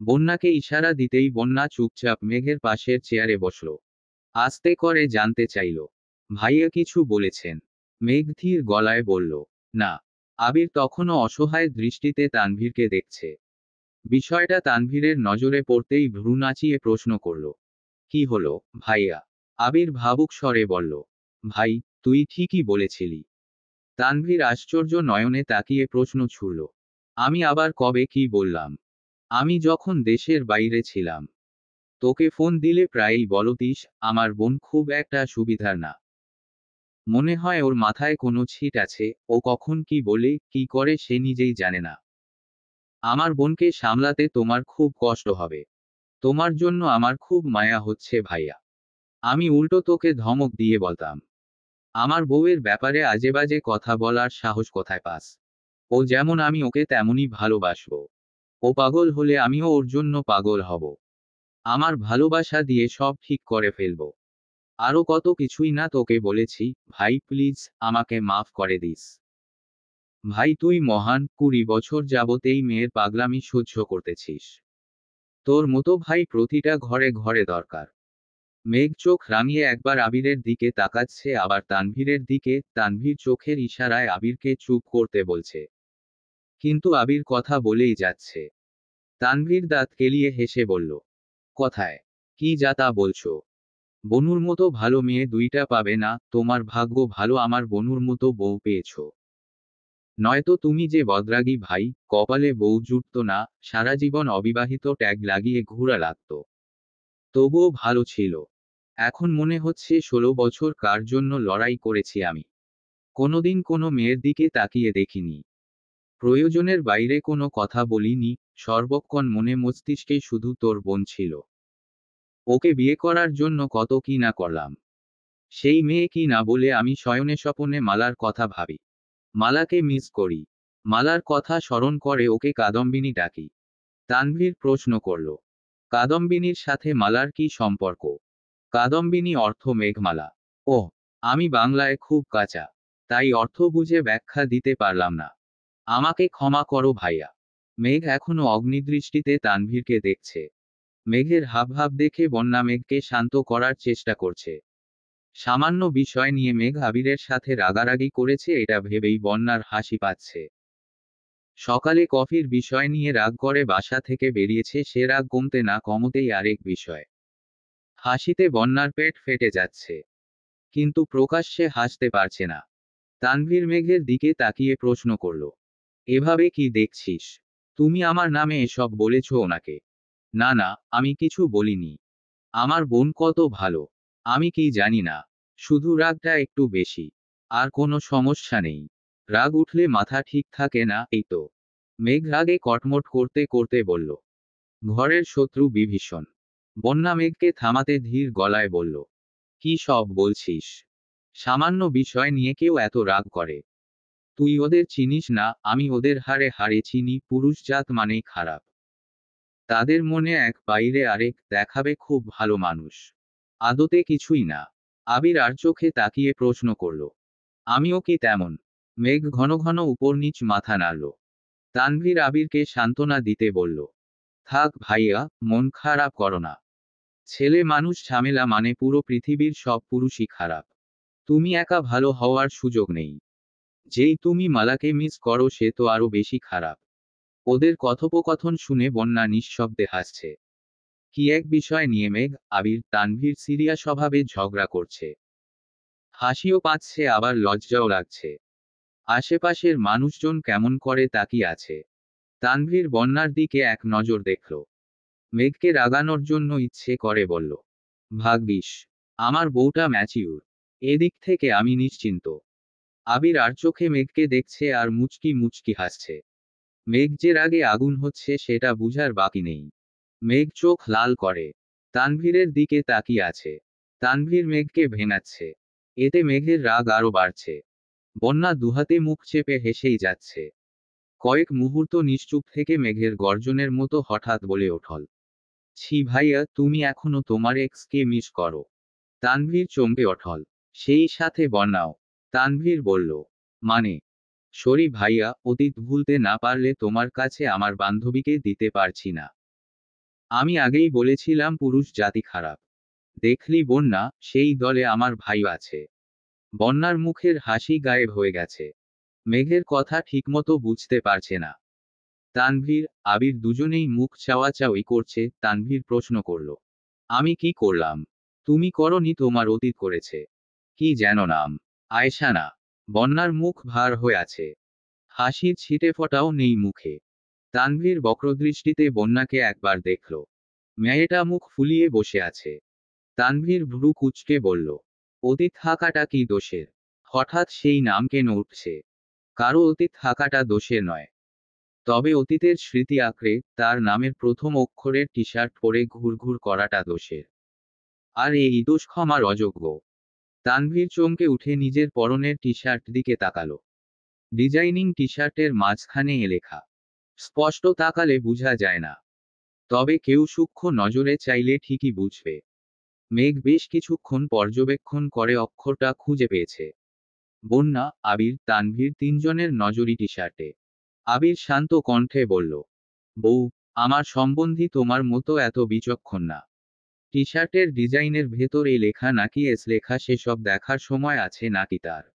A: বন্যাকে ইশারা দিতেই বন্যা চুপচাপ মেঘের পাশের চেয়ারে বসল। আস্তে করে জানতে চাইল, ভাইয়া কিছু বলেছেন? মেঘ ধীর গলায় বলল, না। আবির তখনও অসহায় দৃষ্টিতে তানভীরকে দেখছে। বিষয়টা তানভীরের নজরে পড়তেই ভ্রু নাচিয়ে প্রশ্ন করল, কি হলো ভাইয়া? আবির ভাবুক স্বরে বলল, ভাই, তুই ঠিকই বলেছিলি। তানভীর আশ্চর্য নয়নে তাকিয়ে প্রশ্ন ছুড়ল, আমি আবার কবে কি বললাম? আমি যখন দেশের বাইরে ছিলাম তোকে ফোন দিলে প্রায়ই বলতিস আমার বোন খুব একটা সুবিধার না। মনে হয় ওর মাথায় কোনো ছিট আছে, ও কখন কি বলে কি করে সে নিজেই জানে না। আমার বোনকে সামলাতে তোমার খুব কষ্ট হবে। তোমার জন্য আমার খুব মায়া হচ্ছে ভাইয়া। আমি উল্টো তোকে ধমক দিয়ে বলতাম, আমার বউয়ের ব্যাপারে আজেবাজে কথা বলার সাহস কোথায় পাস? ও যেমন আমি ওকে তেমনই ভালোবাসবো। ও পাগল হলে আমিও ওর জন্য পাগল হব। আমার ভালোবাসা দিয়ে সব ঠিক করে ফেলবো। আরো কত কিছুই না তোকে বলেছি। ভাই প্লিজ, আমাকে মাফ করে দিস। ভাই তুই মহান, 20 বছর যাবত এই মেয়ের পাগলামি সহ্য করতেছিস। তোর মতো ভাই প্রতিটা ঘরে ঘরে দরকার। মেঘ চোখ রাঙিয়ে একবার আবিরের দিকে তাকাচ্ছে, আবার তানভীরের দিকে। তানভীর চোখের ইশারায় আবিরকে চুপ করতে বলছে, কিন্তু আবির কথা বলেই যাচ্ছে। তানভীর দাঁত কেলিয়ে হেসে বলল, কথায় কি যা তা বলছো? বনুর মতো ভালো মেয়ে দুইটা পাবে না, তোমার ভাগ্য ভালো আমার বনুর মতো বউ পেয়েছো। নয়তো তুমি যে বদরাগী ভাই, কপালে বউ জুটতো না, সারা জীবন অবিবাহিত ট্যাগ লাগিয়ে ঘোরা লাগতো। তবুও ভালো ছিল। এখন মনে হচ্ছে 16 বছর কার জন্য লড়াই করেছি আমি। কোনোদিন কোনো মেয়ের দিকে তাকিয়ে দেখিনি। প্রয়োজনের বাইরে কোনো কথা বলিনি। সর্বক্ষণ মনে মস্তিষ্কে শুধু তোর বোন ছিল। ওকে বিয়ে করার জন্য কত কি না করলাম। সেই মেয়ে কি না বলে আমি শয়নে স্বপনে মালার কথা ভাবি। মালাকে মিস করি। মালার কথা স্মরণ করে ওকে কাদম্বিনী ডাকি। তানভীর প্রশ্ন করল, কাদম্বিনীর সাথে মালার কি সম্পর্ক? কাদম্বিনী অর্থ মেঘমালা। ওহ, আমি বাংলায় খুব কাঁচা, তাই অর্থ বুঝে ব্যাখ্যা দিতে পারলাম না। আমাকে ক্ষমা করো ভাইয়া। মেঘ এখনো অগ্নিদৃষ্টিতে তানভীরকে দেখছে। মেঘের হাবভাব দেখে বন্যা মেঘকে শান্ত করার চেষ্টা করছে। সামান্য বিষয় নিয়ে মেঘ আবিরের সাথে রাগারাগি করেছে এটা ভেবেই বন্যার হাসি পাচ্ছে। সকালে কফির বিষয় নিয়ে রাগ করে বাসা থেকে বেরিয়েছে সে, রাগ কমতে না কমতেই আরেক বিষয়। হাসিতে বন্যার পেট ফেটে যাচ্ছে, কিন্তু প্রকাশ্যে হাসতে পারছে না। তানভীর মেঘের দিকে তাকিয়ে প্রশ্ন করল, এভাবে কি দেখছিস? তুমি আমার নামে এসব বলেছ ওনাকে? না না, আমি কিছু বলিনি। আমার বোন কত ভালো, আমি কি জানি না। শুধু রাগটা একটু বেশি। আর কোনো সমস্যা নেই। রাগ উঠলে মাথা ঠিক থাকে না, এই তো। মেঘ রাগে কটমট করতে করতে বলল, ঘরের শত্রু বিভীষণ। বন্যা মেঘকে থামাতে ধীর গলায় বলল, কি সব বলছিস? সামান্য বিষয় নিয়ে কেউ এত রাগ করে? তুই ওদের চিনিস না, আমি ওদের হাড়ে হাড়ে চিনি, পুরুষজাত মানেই খারাপ। তাদের মনে এক বাইরে আরেক, দেখাবে খুব ভালো মানুষ, আদতে কিছুই না। আবির আর চোখে তাকিয়ে প্রশ্ন করল, আমিও কি তেমন? মেঘ ঘন ঘন উপর নিচ মাথা নাড়ল। তানভীর আবিরকে সান্ত্বনা দিতে বলল, থাক ভাইয়া, মন খারাপ করো না। ছেলে মানুষ ঝামেলা মানে পুরো পৃথিবীর সব পুরুষই খারাপ। তুমি একা ভালো হওয়ার সুযোগ নেই। যেই তুমি মালাকে মিস করো সে তো আরো বেশি খারাপ। ওদের কথোপকথন শুনে বন্যা নিঃশব্দে হাসছে। কি এক বিষয় নিয়ে মেঘ, আবির, তানভীর সিরিয়াস স্বভাবে ঝগড়া করছে। হাসিও পাচ্ছে আবার লজ্জাও লাগছে। আশেপাশের মানুষজন কেমন করে তাকিয়ে আছে। তানভীর বন্যার দিকে এক নজর দেখল। মেঘকে রাগানোর জন্য ইচ্ছে করে বলল, ভাগ্যিস আমার বউটা ম্যাচিউর, এদিক থেকে আমি নিশ্চিন্ত। আবির আর চোখে মেঘকে দেখছে আর মুচকি মুচকি হাসছে। মেঘ যে রাগে আগুন হচ্ছে সেটা বুঝার বাকি নেই। মেঘ চোখ লাল করে তানভীরের দিকে তাকিয়ে আছে। তানভীর মেঘকে ভেঙাচ্ছে। এতে মেঘের রাগ আরো বাড়ছে। বন্যা দুহাতে মুখ চেপে হেসেই যাচ্ছে। কয়েক মুহূর্ত নিশ্চুপ থেকে মেঘের গর্জনের মতো হঠাৎ বলে ওঠল, ছি ভাইয়া, তুমি এখনো তোমার এক্সকে মিস করো? তানভীর চমকে ওঠল। সেই সাথে বন্যাও। তানভীর বলল, মানে? সরি ভাইয়া, অতীত ভুলতে না পারলে তোমার কাছে আমার বান্ধবীকে দিতে পারছি না। আমি আগেই বলেছিলাম পুরুষ জাতি খারাপ। দেখলি বন্যা, সেই দলে আমার ভাই আছে। বন্যার মুখের হাসি গায়েব হয়ে গেছে। মেঘের কথা ঠিকমতো বুঝতে পারছে না। তানভীর, আবির দুজনেই মুখ চাওয়াচাওয়ি করছে। তানভীর প্রশ্ন করল, আমি কি করলাম? তুমি করনি, তোমার অতীত করেছে। কি যেন নাম? আয়েশা না? বন্যার মুখ ভার হয়ে আছে। হাসির ছিটে ফোঁটাও নেই মুখে। তানভীর বক্রদৃষ্টিতে বন্যাকে একবার দেখল। মেয়েটা মুখ ফুলিয়ে বসে আছে। তানভীর ভ্রু কুঁচকে বলল, অতীত থাকাটা কি দোষের? হঠাৎ সেই নাম কেন উঠছে? কারো অতীত থাকাটা দোষের নয়। তবে অতীতের স্মৃতি আঁকড়ে তার নামের প্রথম অক্ষরের টি শার্ট পরে ঘুরঘুর করাটা দোষের। আর এই দোষ ক্ষমার অযোগ্য। তানভীর চমকে উঠে নিজের পরনের টি শার্ট দিকে তাকালো। ডিজাইনিং টি শার্টের মাঝখানে এ লেখা। স্পষ্ট তাকালে বোঝা যায় না, তবে কেউ সূক্ষ্ম নজরে চাইলে ঠিকই বুঝবে। মেঘ বেশ কিছুক্ষণ পর্যবেক্ষণ করে অক্ষরটা খুঁজে পেয়েছে। বন্যা, আবির, তানভীর তিনজনের নজরই টি শার্টে। আবির শান্ত কণ্ঠে বলল, বউ, আমার সম্বন্ধী তোমার মতো এত বিচক্ষণ না। টি শার্টের ডিজাইনের ভেতর এ লেখা নাকি এস লেখা সেসব দেখার সময় আছে নাকি তার?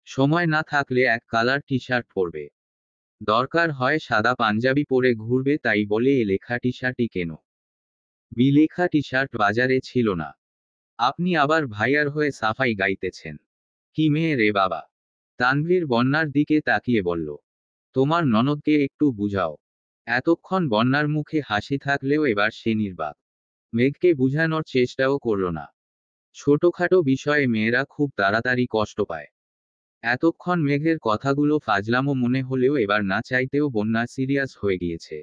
A: সময় না থাকলে এক কালার টি শার্ট পরবে। দরকার হয় সাদা পাঞ্জাবি পরে ঘুরবে, তাই বলে এ লেখা টি শার্টই কেন? বি লেখা টি শার্ট বাজারে ছিল না। আপনি আবার ভাইয়ার হয়ে সাফাই গাইতেছেন? কি মেয়ে রে বাবা! তানভীর বন্যার দিকে তাকিয়ে বলল, তোমার ননদকে একটু বুঝাও। এতক্ষণ বন্যার মুখে হাসি থাকলেও এবার সে নির্বাক। মেঘকে বুঝানোর চেষ্টাও করল না। ছোটখাটো বিষয়ে মেয়েরা খুব তাড়াতাড়ি কষ্ট পায়। এতক্ষণ মেঘের কথাগুলো ফাজলামো মনে হলেও এবার না চাইতেও বন্যা সিরিয়াস হয়ে গিয়েছে।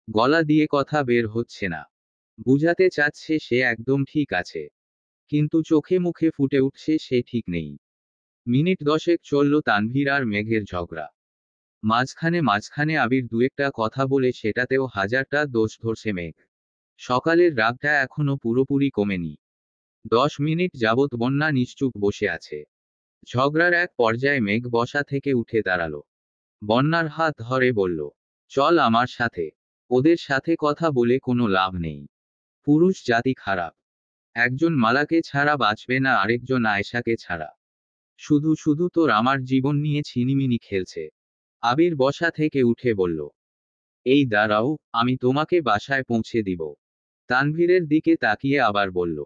A: গলা দিয়ে কথা বের হচ্ছে না। বুঝাতে চাচ্ছে সে একদম ঠিক আছে, কিন্তু চোখে মুখে ফুটে উঠছে সে ঠিক নেই। মিনিট 10 চলল তানভীর আর মেঘের ঝগড়া। মাঝখানে মাঝখানে আবির দুয়েকটা কথা বলে সেটাতেও হাজারটা দোষ ধরছে মেঘ। সকালের রাগটা এখনো পুরোপুরি কমেনি। 10 মিনিট যাবৎ বন্যা নিশ্চুপ বসে আছে। ঝগড়ার এক পর্যায়ে মেঘ বসা থেকে উঠে দাঁড়ালো। বন্যার হাত ধরে বলল, চল আমার সাথে। ওদের সাথে কথা বলে কোনো লাভ নেই। পুরুষ জাতি খারাপ। একজন মালাকে ছাড়া বাঁচবে না, আরেকজন আয়েশাকে ছাড়া। শুধু শুধু তোর আমার জীবন নিয়ে ছিনিমিনি খেলছে। আবির বসা থেকে উঠে বলল, এই দাঁড়াও, আমি তোমাকে বাসায় পৌঁছে দিব। তানভীরের দিকে তাকিয়ে আবার বলল,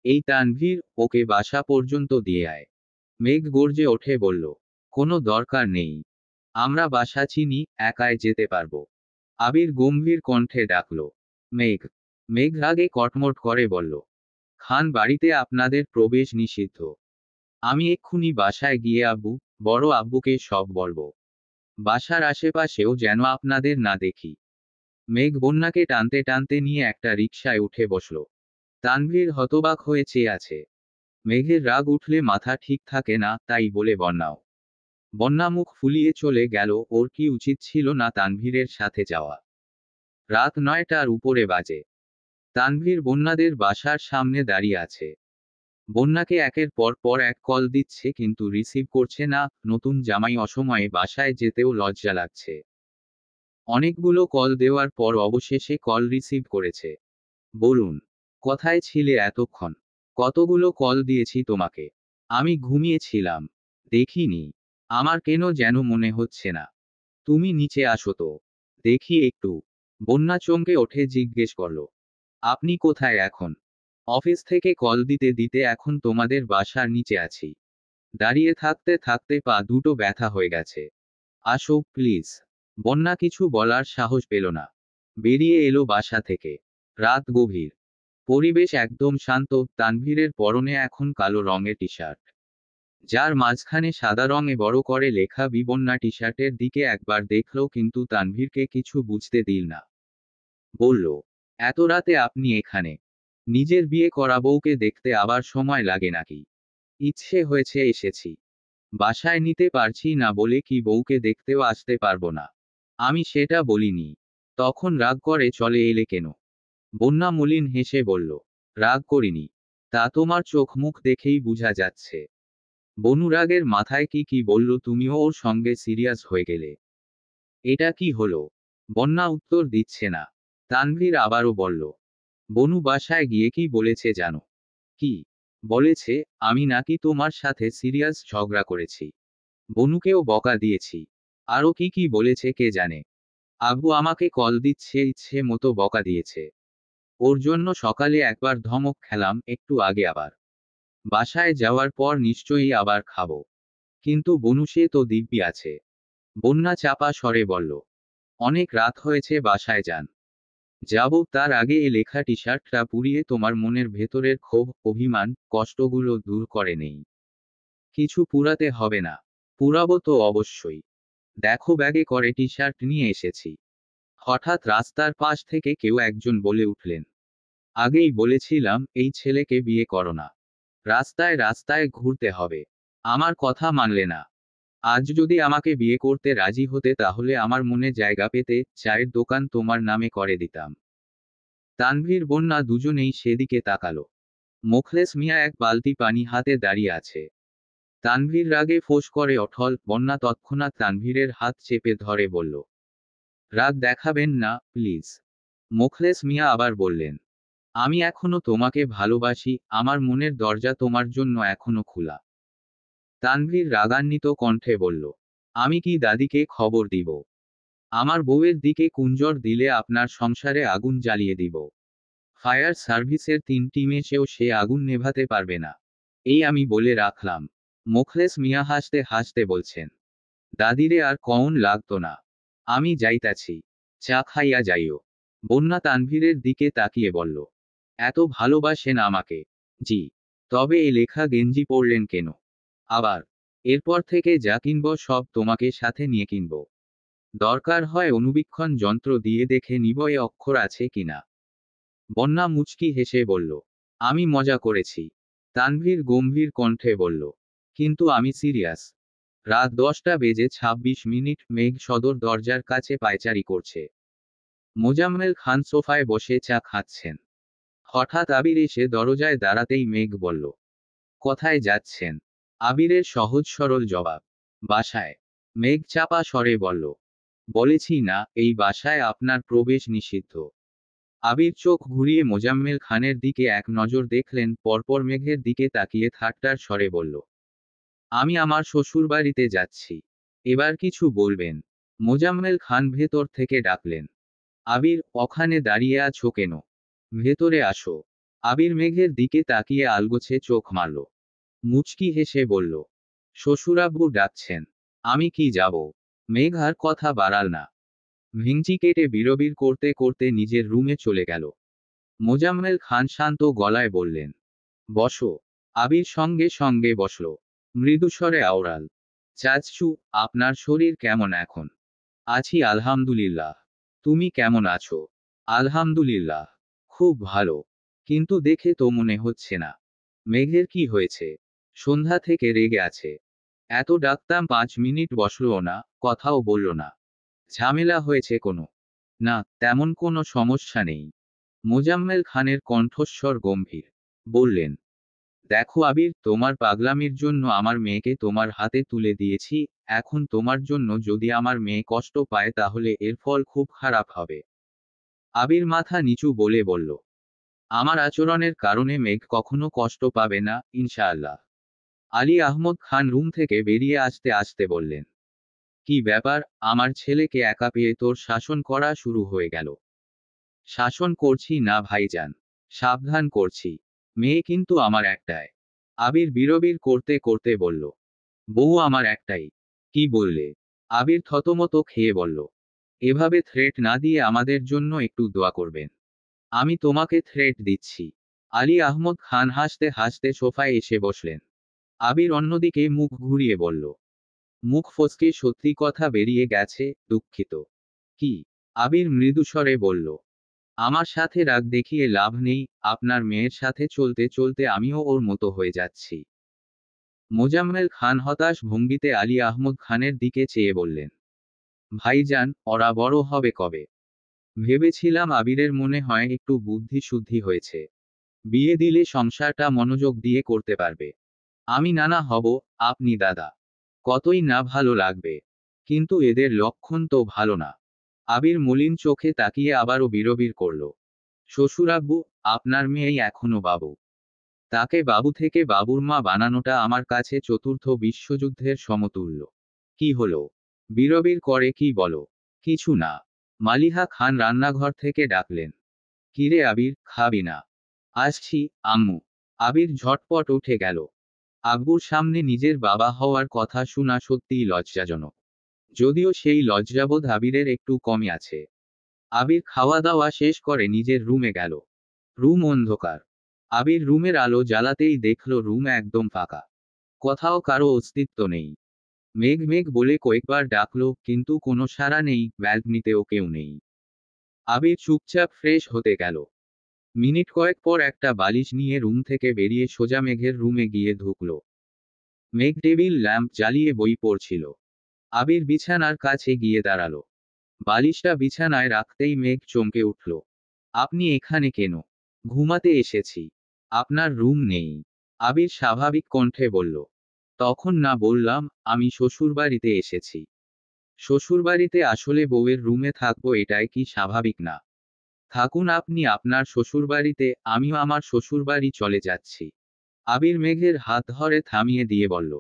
A: এই তানভীর, ওকে বাসা পর্যন্ত দিয়ে আয়। মেঘ গর্জে ওঠে বলল, কোনো দরকার নেই। আমরা বাসা চিনি, একাই যেতে পারবো। আবির গম্ভীর কণ্ঠে ডাকল, মেঘ। মেঘ রাগে কটমট করে বলল, খান বাড়িতে আপনাদের প্রবেশ নিষিদ্ধ। আমি এক্ষুনি বাসায় গিয়ে আব্বু, বড় আব্বুকে সব বলবো। বাসার আশেপাশেও যেন আপনাদের না দেখি। মেঘ বন্যাকে টানতে টানতে নিয়ে একটা রিকশায় উঠে বসল। তানভীর হতবাক হয়ে চেয়ে আছে। মেঘের রাগ উঠলে মাথা ঠিক থাকে না, তাই বলে বন্যাও। বন্যা মুখ ফুলিয়ে চলে গেল। ওর কি উচিত ছিল না তানভীরের সাথে যাওয়া? রাত 9টার উপরে বাজে। তানভীর বন্যাদের বাসার সামনে দাঁড়িয়ে আছে। বন্যাকে একের পর পর এক কল দিচ্ছে কিন্তু রিসিভ করছে না। নতুন জামাই অসময়ে বাসায় যেতেও লজ্জা লাগছে। অনেকগুলো কল দেওয়ার পর অবশেষে কল রিসিভ করেছে। বলুন, কোথায় ছিলে এতক্ষণ? কতগুলো কল দিয়েছি তোমাকে। আমি ঘুমিয়েছিলাম, দেখিনি। আমার কেন যেন মনে হচ্ছে না। তুমি নিচে আসো তো, দেখি একটু। বন্যা চমকে ওঠে জিজ্ঞেস করল, আপনি কোথায় এখন? অফিস থেকে কল দিতে দিতে এখন তোমাদের বাসার নিচে আছি। দাঁড়িয়ে থাকতে থাকতে পা দুটো ব্যথা হয়ে গেছে। আসো প্লিজ। বন্যা কিছু বলার সাহস পেল না। বেরিয়ে এলো বাসা থেকে। রাত গভীর। পরিবেশ একদম শান্ত। তানভীরের পরনে এখন কালো রঙের টি শার্ট, যার মাঝখানে সাদা রঙে বড় করে লেখা বিবন্যা। টি শার্টের দিকে একবার দেখলো কিন্তু তানভীরকে কিছু বুঝতে দিল না। বলল, এত রাতে আপনি এখানে? নিজের বিয়ে করা বউকে দেখতে আবার সময় লাগে নাকি? ইচ্ছে হয়েছে এসেছি। বাসায় নিতে পারছি না বলে কি বউকে দেখতেও আসতে পারবো না? আমি সেটা বলিনি। তখন রাগ করে চলে এলে কেন? বন্যা মলিন হেসে বলল, রাগ করিনি। তা তোমার চোখ মুখ দেখেই বোঝা যাচ্ছে। বনুরাগের মাথায় কি কি বলল, তুমিও ওর সঙ্গে সিরিয়াস হয়ে গেলে। এটা কি হলো? বন্যা উত্তর দিচ্ছে না। তানভীর আবারও বলল, বনু বাসায় গিয়ে কি বলেছে জানো? কি বলেছে? আমি নাকি তোমার সাথে সিরিয়াস ঝগড়া করেছি। বনুকেও বকা দিয়েছি। আরও কি কি বলেছে কে জানে। আব্বু আমাকে কল দিচ্ছে, ইচ্ছে মতো বকা দিয়েছে। ওর জন্য সকালে একবার ধমক খেলাম, একটু আগে আবার। বাসায় যাওয়ার পর নিশ্চয়ই আবার খাবো। কিন্তু বনু সে তো দিব্যি আছে। বন্যা চাপা স্বরে বলল, অনেক রাত হয়েছে, বাসায় যান। যাব তার আগে এ লেখা টি শার্টটা পুড়িয়ে তোমার মনের ভেতরের ক্ষোভ, অভিমান, কষ্টগুলো দূর করে নেই। কিছু পুরাতে হবে না। পুরাবো তো অবশ্যই। দেখো ব্যাগে করে টি শার্ট নিয়ে এসেছি। হঠাৎ রাস্তার পাশ থেকে কেউ একজন বলে উঠলেন, আগেই বলেছিলাম এই ছেলেকে বিয়ে করো না। রাস্তায় রাস্তায় ঘুরতে হবে। আমার কথা মানলে না। আজ যদি আমাকে বিয়ে করতে রাজি হতে তাহলে আমার মনে জায়গা পেতে চায়ের দোকান তোমার নামে করে দিতাম। তানভীর বন্যা দুজনেই সেদিকে তাকালো। মোখলেস মিয়া এক বালতি পানি হাতে দাঁড়িয়ে আছে। তানভীর রাগে ফোঁস করে অঠল। বন্যা তৎক্ষণাৎ তানভীরের হাত চেপে ধরে বলল, রাগ দেখাবেন না প্লিজ। মোখলেস মিয়া আবার বললেন, আমি এখনো তোমাকে ভালোবাসি, আমার মনের দরজা তোমার জন্য এখনো খোলা। তানভীর রাগান্বিত কণ্ঠে বলল, আমি কি দাদিকে খবর দিব? আমার বউয়ের দিকে কুঞ্জর দিলে আপনার সংসারে আগুন জ্বালিয়ে দিব। ফায়ার সার্ভিসের 3 টিম এসেও সে আগুন নেভাতে পারবে না। এই আমি বলে রাখলাম। মোখলেস মিয়া হাসতে হাসতে বলছেন, দাদিরে আর কউন লাগতো না। আমি যাইতাছি। চা খাইয়া যাইও। বন্যা তানভীরের দিকে তাকিয়ে বলল, এত ভালোবাসেন আমাকে? জি। তবে এ লেখা গেঞ্জি পরলেন কেন? আবার, এরপর থেকে যা কিনব সব তোমাকে সাথে নিয়ে কিনব। দরকার হয় অনুবীক্ষণ যন্ত্র দিয়ে দেখে নিব এ অক্ষর আছে কিনা। বন্যা মুচকি হেসে বলল, আমি মজা করেছি। তানভীর গম্ভীর কণ্ঠে বলল, কিন্তু আমি সিরিয়াস। রাত 10:26 মেঘ সদর দরজার কাছে পায়চারি করছে। মোজাম্মেল খান সোফায় বসে চা খাচ্ছেন। হঠাৎ আবির এসে দরজায় দাঁড়াতেই মেঘ বলল, কোথায় যাচ্ছেন? আবিরের সহজ সরল জবাব, বাসায়। মেঘ চাপা স্বরে বলল, বলেছি না এই বাসায় আপনার প্রবেশ নিষিদ্ধ। আবির চোখ ঘুরিয়ে মোজাম্মেল খানের দিকে এক নজর দেখলেন, পরপর মেঘের দিকে তাকিয়ে ঠাট্টার স্বরে বলল, আমি আমার শ্বশুরবাড়িতে যাচ্ছি। এবার কিছু বলবেন? মোজাম্মেল খান ভেতর থেকে ডাকলেন, আবির, ওখানে দাঁড়িয়ে আছো কেন? ভেতরে আসো। আবির মেঘের দিকে তাকিয়ে আলগোছে চোখ মারল। মুচকি হেসে বলল, শ্বশুরাব্বু ডাকছেন। আমি কি যাব? মেঘ আর কথা বাড়াল না। ভেঙচি কেটে বিড়বিড় করতে করতে নিজের রুমে চলে গেল। মোজাম্মেল খান শান্ত গলায় বললেন, বসো। আবির সঙ্গে সঙ্গে বসল। মৃদুস্বরে আওড়াল, চাচু, আপনার শরীর কেমন এখন? আছি আলহামদুলিল্লাহ। তুমি কেমন আছো? আলহামদুলিল্লাহ। খুব ভালো। কিন্তু দেখে তো মনে হচ্ছে না। মেঘের কি হয়েছে? সন্ধ্যা থেকে রেগে আছে। এত ডাকতাম 5 মিনিট বসলো না, কথাও বলল না। ঝামেলা হয়েছে কোনো? না, তেমন কোনো সমস্যা নেই। মোজাম্মেল খানের কণ্ঠস্বর গম্ভীর। বললেন, দেখো আবির, তোমার পাগলামির জন্য আমার মেয়েকে তোমার হাতে তুলে দিয়েছি। এখন তোমার জন্য যদি আমার মেয়ে কষ্ট পায় তাহলে এর ফল খুব খারাপ হবে। আবির মাথা নিচু বলে বলল, আমার আচরণের কারণে মেঘ কখনো কষ্ট পাবে না, ইনশাআল্লাহ। আলী আহমদ খান রুম থেকে বেরিয়ে আসতে আসতে বললেন, কি ব্যাপার, আমার ছেলেকে একা পেয়ে তোর শাসন করা শুরু হয়ে গেল? শাসন করছি না ভাইজান, সাবধান করছি। মেয়ে কিন্তু আমার একটাই। আবির বিড়বিড় করতে করতে বলল, বউ আমার একটাই। কি বললে? আবির থতমত খেয়ে বলল, এভাবে থ্রেট না দিয়ে আমাদের জন্য একটু দোয়া করবেন। আমি তোমাকে থ্রেট দিচ্ছি। আলী আহমদ খান হাসতে হাসতে সোফায় এসে বসলেন। আবির অন্যদিকে মুখ ঘুরিয়ে বলল, মুখ ফসকে সত্যি কথা বেরিয়ে গেছে, দুঃখিত। কি? আবির মৃদুস্বরে বলল, আমার সাথে রাগ দেখিয়ে লাভ নেই, আপনার মেয়ের সাথে চলতে চলতে আমিও ওর মতো হয়ে যাচ্ছি। মোজাম্মেল খান হতাশ ভঙ্গিতে আলী আহমদ খানের দিকে চেয়ে বললেন, ভাইজান, ওরা বড় হবে কবে? ভেবেছিলাম আবিরের মনে হয় একটু বুদ্ধি শুদ্ধি হয়েছে। বিয়ে দিলে সংসারটা মনোযোগ দিয়ে করতে পারবে। আমি নানা হব, আপনি দাদা। কতই না ভালো লাগবে। কিন্তু এদের লক্ষণ তো ভালো না। আবির মলিন চোখে তাকিয়ে আবারও বিড়বিড় করল, শ্বশুরাব্বু, আপনার মেয়েই এখনো বাবু। তাকে বাবু থেকে বাবুর মা বানানোটা আমার কাছে চতুর্থ বিশ্বযুদ্ধের সমতুল্য। কি হলো? বিড়বিড় করে কি বলো? কিছু না। মালিহা খান রান্নাঘর থেকে ডাকলেন, কিরে আবির, খাবি না? আসছি, আম্মু। আবির ঝটপট উঠে গেল। আব্বুর সামনে নিজের বাবা হওয়ার কথা শোনা সত্যিই লজ্জাজনক। যদিও সেই লজ্জাবোধ আবিরের একটু কমই আছে। আবির খাওয়া দাওয়া শেষ করে নিজের রুমে গেল। রুম অন্ধকার। আবির রুমের আলো জ্বালাতেই দেখল রুম একদম ফাঁকা। কোথাও কারো অস্তিত্ব নেই। মেঘ মেঘ বলে কয়েকবার ডাকলো, কিন্তু কোনো সাড়া নেই, ব্যালকনিতেও কেউ নেই। আবির চুপচাপ ফ্রেশ হতে গেল। মিনিট কয়েক পর একটা বালিশ নিয়ে রুম থেকে বেরিয়ে সোজা মেঘের রুমে গিয়ে ঢুকলো। মেঘ টেবিল ল্যাম্প জ্বালিয়ে বই পড়ছিল। আবির বিছানার কাছে গিয়ে দাঁড়ালো। বালিশটা বিছানায় রাখতেই মেঘ চমকে উঠল। আপনি এখানে কেন? ঘুমাতে এসেছি। আপনার রুম নেই। আবির স্বাভাবিক কণ্ঠে বলল। তখন না বললাম, আমি শ্বশুরবাড়িতে এসেছি। শ্বশুরবাড়িতে আসলে বউয়ের রুমে থাকবো, এটাই কি স্বাভাবিক না? থাকুন আপনি আপনার শ্বশুরবাড়িতে, আমিও আমার শ্বশুরবাড়ি চলে যাচ্ছি। আবির মেঘের হাত ধরে থামিয়ে দিয়ে বলল।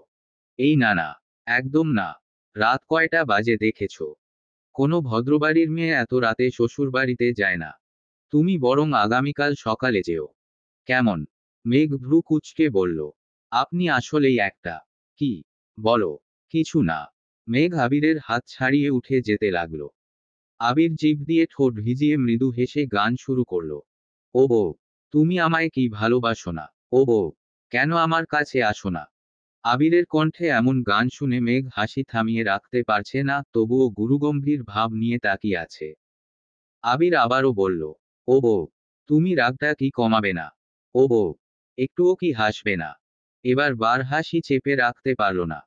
A: এই না না, একদম না। রাত কয়টা বাজে দেখেছো? কোনো ভদ্রবাড়ির মেয়ে এত রাতে শ্বশুরবাড়িতে যায় না। তুমি বরং আগামীকাল সকালে যেও। কেমন? মেঘ ভ্রু কুঁচকে বলল। আপনি আসলেই একটা। কি? বলো। কিছু না। মেঘ আবিরের হাত ছাড়িয়ে উঠে যেতে লাগলো। আবির জিভ দিয়ে ঠোঁট ভিজিয়ে মৃদু হেসে গান শুরু করলো। ও বউ, তুমি আমায় কি ভালোবাসো না? ও বউ, কেন আমার কাছে আসো না? আবিরের কণ্ঠে এমন গান শুনে মেঘ হাসি থামিয়ে রাখতে পারছে না, তবুও গুরুগম্ভীর ভাব নিয়ে তাকিয়ে আছে। আবির আবারও বলল। ও বউ, তুমি রাগটা কি কমাবে না? ও বউ, একটুও কি হাসবে না? এবার বার হাসি চেপে রাখতে পারল না।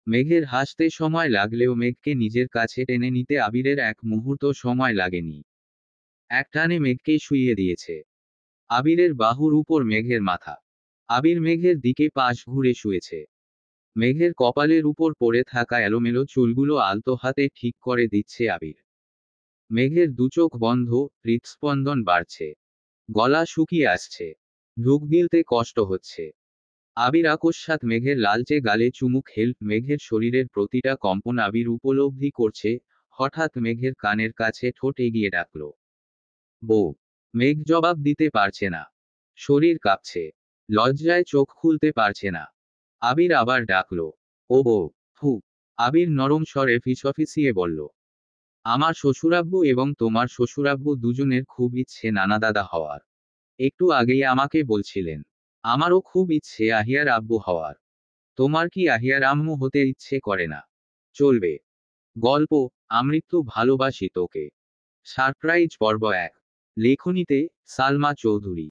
A: মেঘের হাসতে সময় লাগলেও মেঘকে নিজের কাছে টেনে নিতে আবিরের এক মুহূর্ত সময় লাগেনি। একটানে মেঘকে শুইয়ে দিয়েছে। আবিরের বাহুর উপর মেঘের মাথা। আবির মেঘের দিকে পাশ ঘুরে শুয়েছে। মেঘের কপালের উপর পড়ে থাকা এলোমেলো চুলগুলো আলতো হাতে ঠিক করে দিচ্ছে আবির। মেঘের দুচোখ বন্ধ, হৃৎস্পন্দন বাড়ছে। গলা শুকিয়ে আসছে। ঢুক গিলতে কষ্ট হচ্ছে। আবির আকস্মাৎ মেঘের লালচে গালে চুমু খেল, মেঘের শরীরের প্রতিটা কম্পন আবির উপলব্ধি করছে। হঠাৎ মেঘের কানের কাছে ঠোঁট এগিয়ে ডাকল। বউ। মেঘ জবাব দিতে পারছে না। শরীর কাঁপছে। লজ্জায় চোখ খুলতে পারছে না। আবির আবার ডাকল। ও বউ। ফু। আবির নরম স্বরে ফিসফিসিয়ে বলল। আমার শ্বশুরাব্বু এবং তোমার শ্বশুরাব্বু দুজনের খুব ইচ্ছে নানা দাদা হওয়ার। একটু আগেই আমাকে বলছিলেন। আমারও খুব ইচ্ছে আহিয়ার আব্বু হওয়ার। তোমার কি আহিয়ার আম্মু হতে ইচ্ছে করে না? চলবে। গল্প আমৃত্যু ভালোবাসি তোকে। সারপ্রাইজ পর্ব 1। লেখনীতে সালমা চৌধুরী।